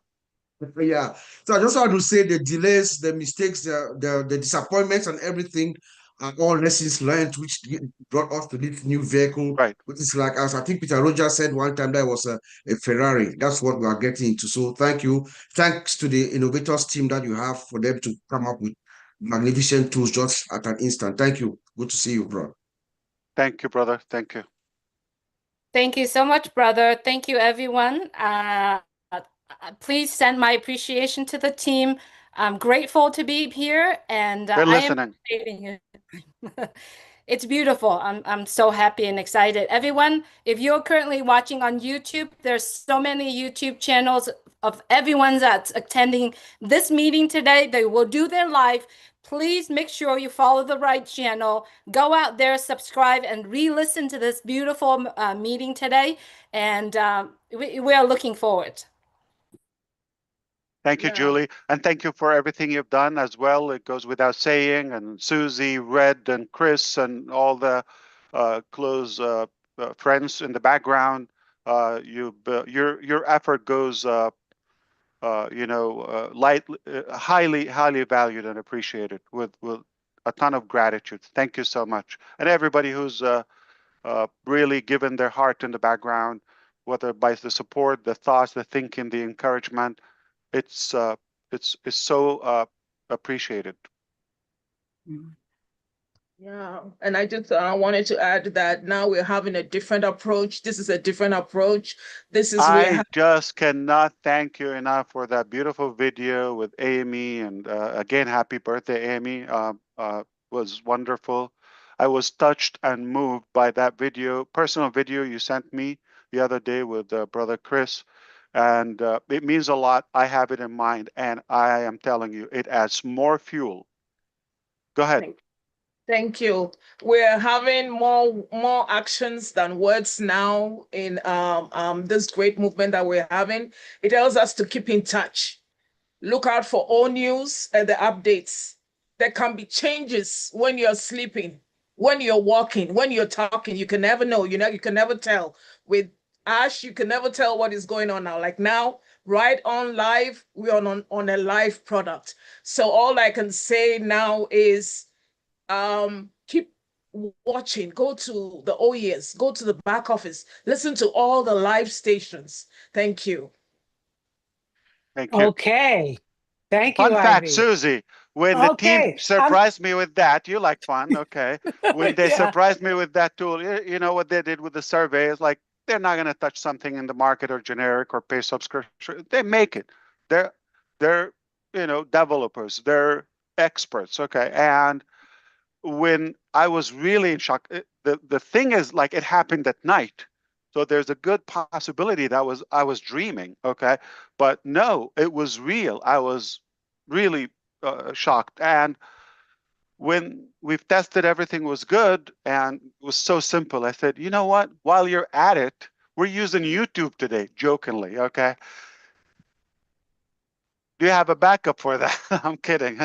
[SPEAKER 3] Yeah, so I just want to say the delays, the mistakes, the disappointments, and everything are all lessons learned, which brought us to this new vehicle.
[SPEAKER 2] Right.
[SPEAKER 3] Which is like, as I think Peter Rogers said one time, that was a Ferrari. That's what we are getting into. So thank you. Thanks to the innovators team that you have for them to come up with magnificent tools just at an instant. Thank you. Good to see you, bro.
[SPEAKER 2] Thank you, brother. Thank you.
[SPEAKER 5] Thank you so much, brother. Thank you, everyone. Please send my appreciation to the team. I'm grateful to be here, and
[SPEAKER 2] They're
[SPEAKER 5] I am
[SPEAKER 2] listening.
[SPEAKER 5] appreciating it. It's beautiful. I'm so happy and excited. Everyone, if you're currently watching on YouTube, there's so many YouTube channels of everyone that's attending this meeting today. They will do their live. Please make sure you follow the right channel. Go out there, subscribe, and re-listen to this beautiful meeting today. And we are looking forward.
[SPEAKER 2] Thank you, Julie. And thank you for everything you've done as well. It goes without saying. And Susie, Red, and Chris, and all the close friends in the background. Your effort goes, highly valued and appreciated with a ton of gratitude. Thank you so much. And everybody who's really given their heart in the background, whether by the support, the thoughts, the thinking, the encouragement. It's so appreciated.
[SPEAKER 17] Yeah, and I just wanted to add that now we're having a different approach. This is a different approach.
[SPEAKER 2] I just cannot thank you enough for that beautiful video with Amy, and again, happy birthday, Amy. Was wonderful. I was touched and moved by that personal video you sent me the other day with brother Chris. And it means a lot. I have it in mind, and I am telling you, it adds more fuel. Go ahead.
[SPEAKER 17] Thank you. We're having more actions than words now in this great movement that we're having. It tells us to keep in touch. Look out for all news and the updates. There can be changes when you're sleeping, when you're walking, when you're talking. You can never know. You can never tell. With Ash, you can never tell what is going on now. Like now, right on live, we're on a live product. So all I can say now is keep watching, go to the OES, go to the back office, listen to all the live stations. Thank you.
[SPEAKER 2] Thank you.
[SPEAKER 1] Okay. Thank you,
[SPEAKER 2] Fun fact,
[SPEAKER 1] Ivy.
[SPEAKER 2] Susie, when the team
[SPEAKER 1] Okay.
[SPEAKER 2] surprised me with that, you like fun, okay? When they
[SPEAKER 1] Yeah.
[SPEAKER 2] surprised me with that tool, you know what they did with the survey is like, they're not going to touch something in the market or generic or pay subscription. They make it. They're developers. They're experts, okay? And when I was really in shock, the thing is, like, it happened at night. So there's a good possibility that I was dreaming, okay? But no, it was real. I was really shocked. And when we've tested, everything was good and it was so simple. I said, you know what? While you're at it, we're using YouTube today, jokingly, okay? Do you have a backup for that? I'm kidding.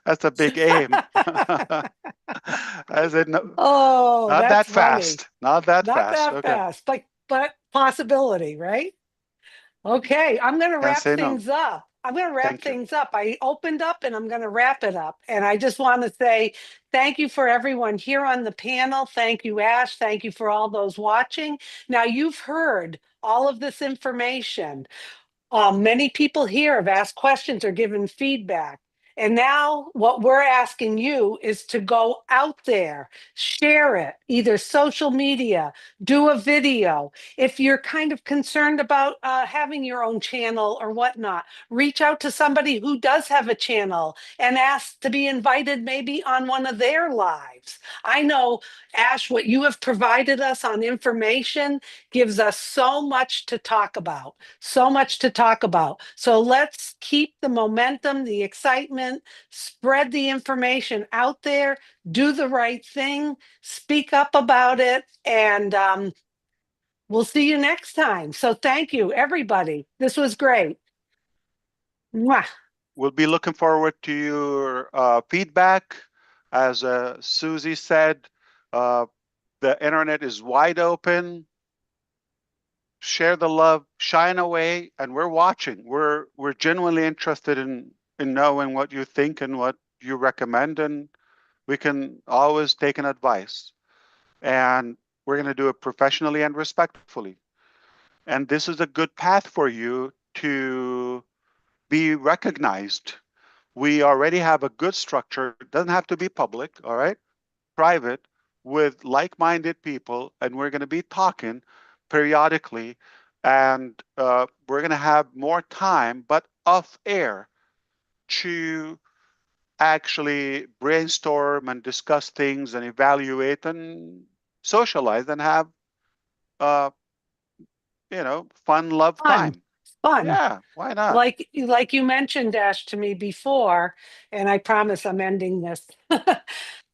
[SPEAKER 2] That's a big aim. I said, no,
[SPEAKER 1] Oh,
[SPEAKER 2] not
[SPEAKER 1] that's
[SPEAKER 2] that
[SPEAKER 1] funny.
[SPEAKER 2] fast. Not that
[SPEAKER 1] Not
[SPEAKER 2] fast.
[SPEAKER 1] that
[SPEAKER 2] Okay.
[SPEAKER 1] fast, but possibility, right? Okay, I'm going to
[SPEAKER 2] Can't
[SPEAKER 1] wrap
[SPEAKER 2] say no.
[SPEAKER 1] things up. I'm going to wrap
[SPEAKER 2] Thank you.
[SPEAKER 1] things up. I opened up and I'm going to wrap it up. And I just want to say thank you for everyone here on the panel. Thank you, Ash. Thank you for all those watching. Now, you've heard all of this information. Many people here have asked questions or given feedback. And now what we're asking you is to go out there, share it, either social media, do a video. If you're kind of concerned about having your own channel or whatnot, reach out to somebody who does have a channel and ask to be invited maybe on one of their lives. I know, Ash, what you have provided us on information gives us so much to talk about, so much to talk about. So let's keep the momentum, the excitement, spread the information out there, do the right thing, speak up about it, and we'll see you next time. So thank you, everybody. This was great. Mwah.
[SPEAKER 2] We'll be looking forward to your feedback. As Susie said, the internet is wide open. Share the love, shine away, and we're watching. We're genuinely interested in knowing what you think and what you recommend, and we can always take an advice. And we're going to do it professionally and respectfully. And this is a good path for you to be recognized. We already have a good structure. It doesn't have to be public, all right? Private, with like-minded people, and we're going to be talking periodically, and we're going to have more time, but off air, to actually brainstorm and discuss things and evaluate and socialize and have fun love time.
[SPEAKER 1] Fun.
[SPEAKER 2] Yeah, why not?
[SPEAKER 1] Like you mentioned, Ash, to me before, and I promise I'm ending this.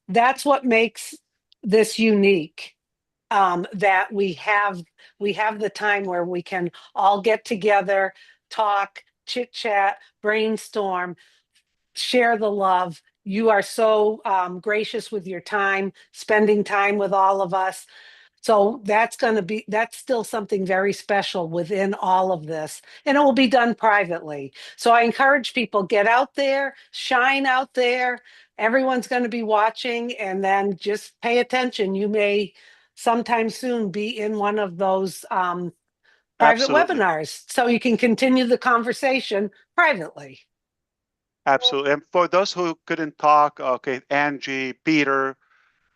[SPEAKER 1] That's what makes this unique. That we have the time where we can all get together, talk, chit chat, brainstorm, share the love. You are so gracious with your time, spending time with all of us. So that's still something very special within all of this. And it will be done privately. So I encourage people, get out there, shine out there. Everyone's going to be watching, and then just pay attention. You may sometime soon be in one of those private
[SPEAKER 2] Absolutely.
[SPEAKER 1] webinars, so you can continue the conversation privately.
[SPEAKER 2] Absolutely. And for those who couldn't talk, okay, Angie, Peter,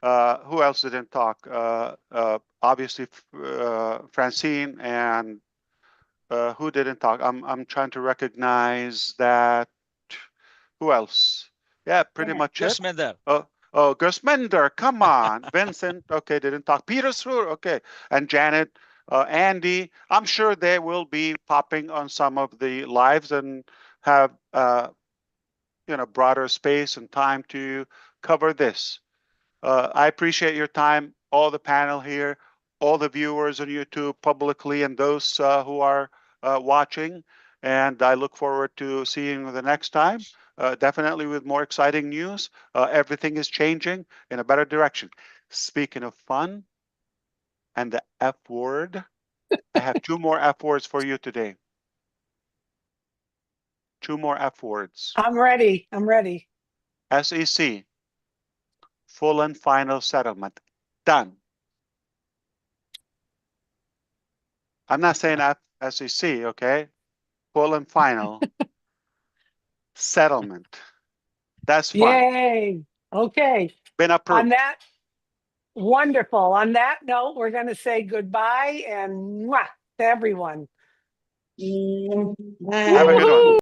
[SPEAKER 2] who else didn't talk? Obviously, Francine, and who didn't talk? I'm trying to recognize that. Who else? Yeah, pretty much it.
[SPEAKER 7] Gersmender.
[SPEAKER 2] Oh, Gersmender, come on. Vincent, okay, didn't talk. Peter Sroor, okay, and Janet, Andy. I'm sure they will be popping on some of the lives and have broader space and time to cover this. I appreciate your time, all the panel here, all the viewers on YouTube publicly, and those who are watching. And I look forward to seeing you the next time, definitely with more exciting news. Everything is changing in a better direction. Speaking of fun and the F word, I have 2 more F words for you today. 2 more F words.
[SPEAKER 1] I'm ready.
[SPEAKER 2] SEC. Full and final settlement. Done. I'm not saying SEC, okay? Full and final settlement. That's fun.
[SPEAKER 1] Yay. Okay.
[SPEAKER 2] Been approved.
[SPEAKER 1] On that, wonderful. On that note, we're going to say goodbye and mwah to everyone.
[SPEAKER 2] Have a good one.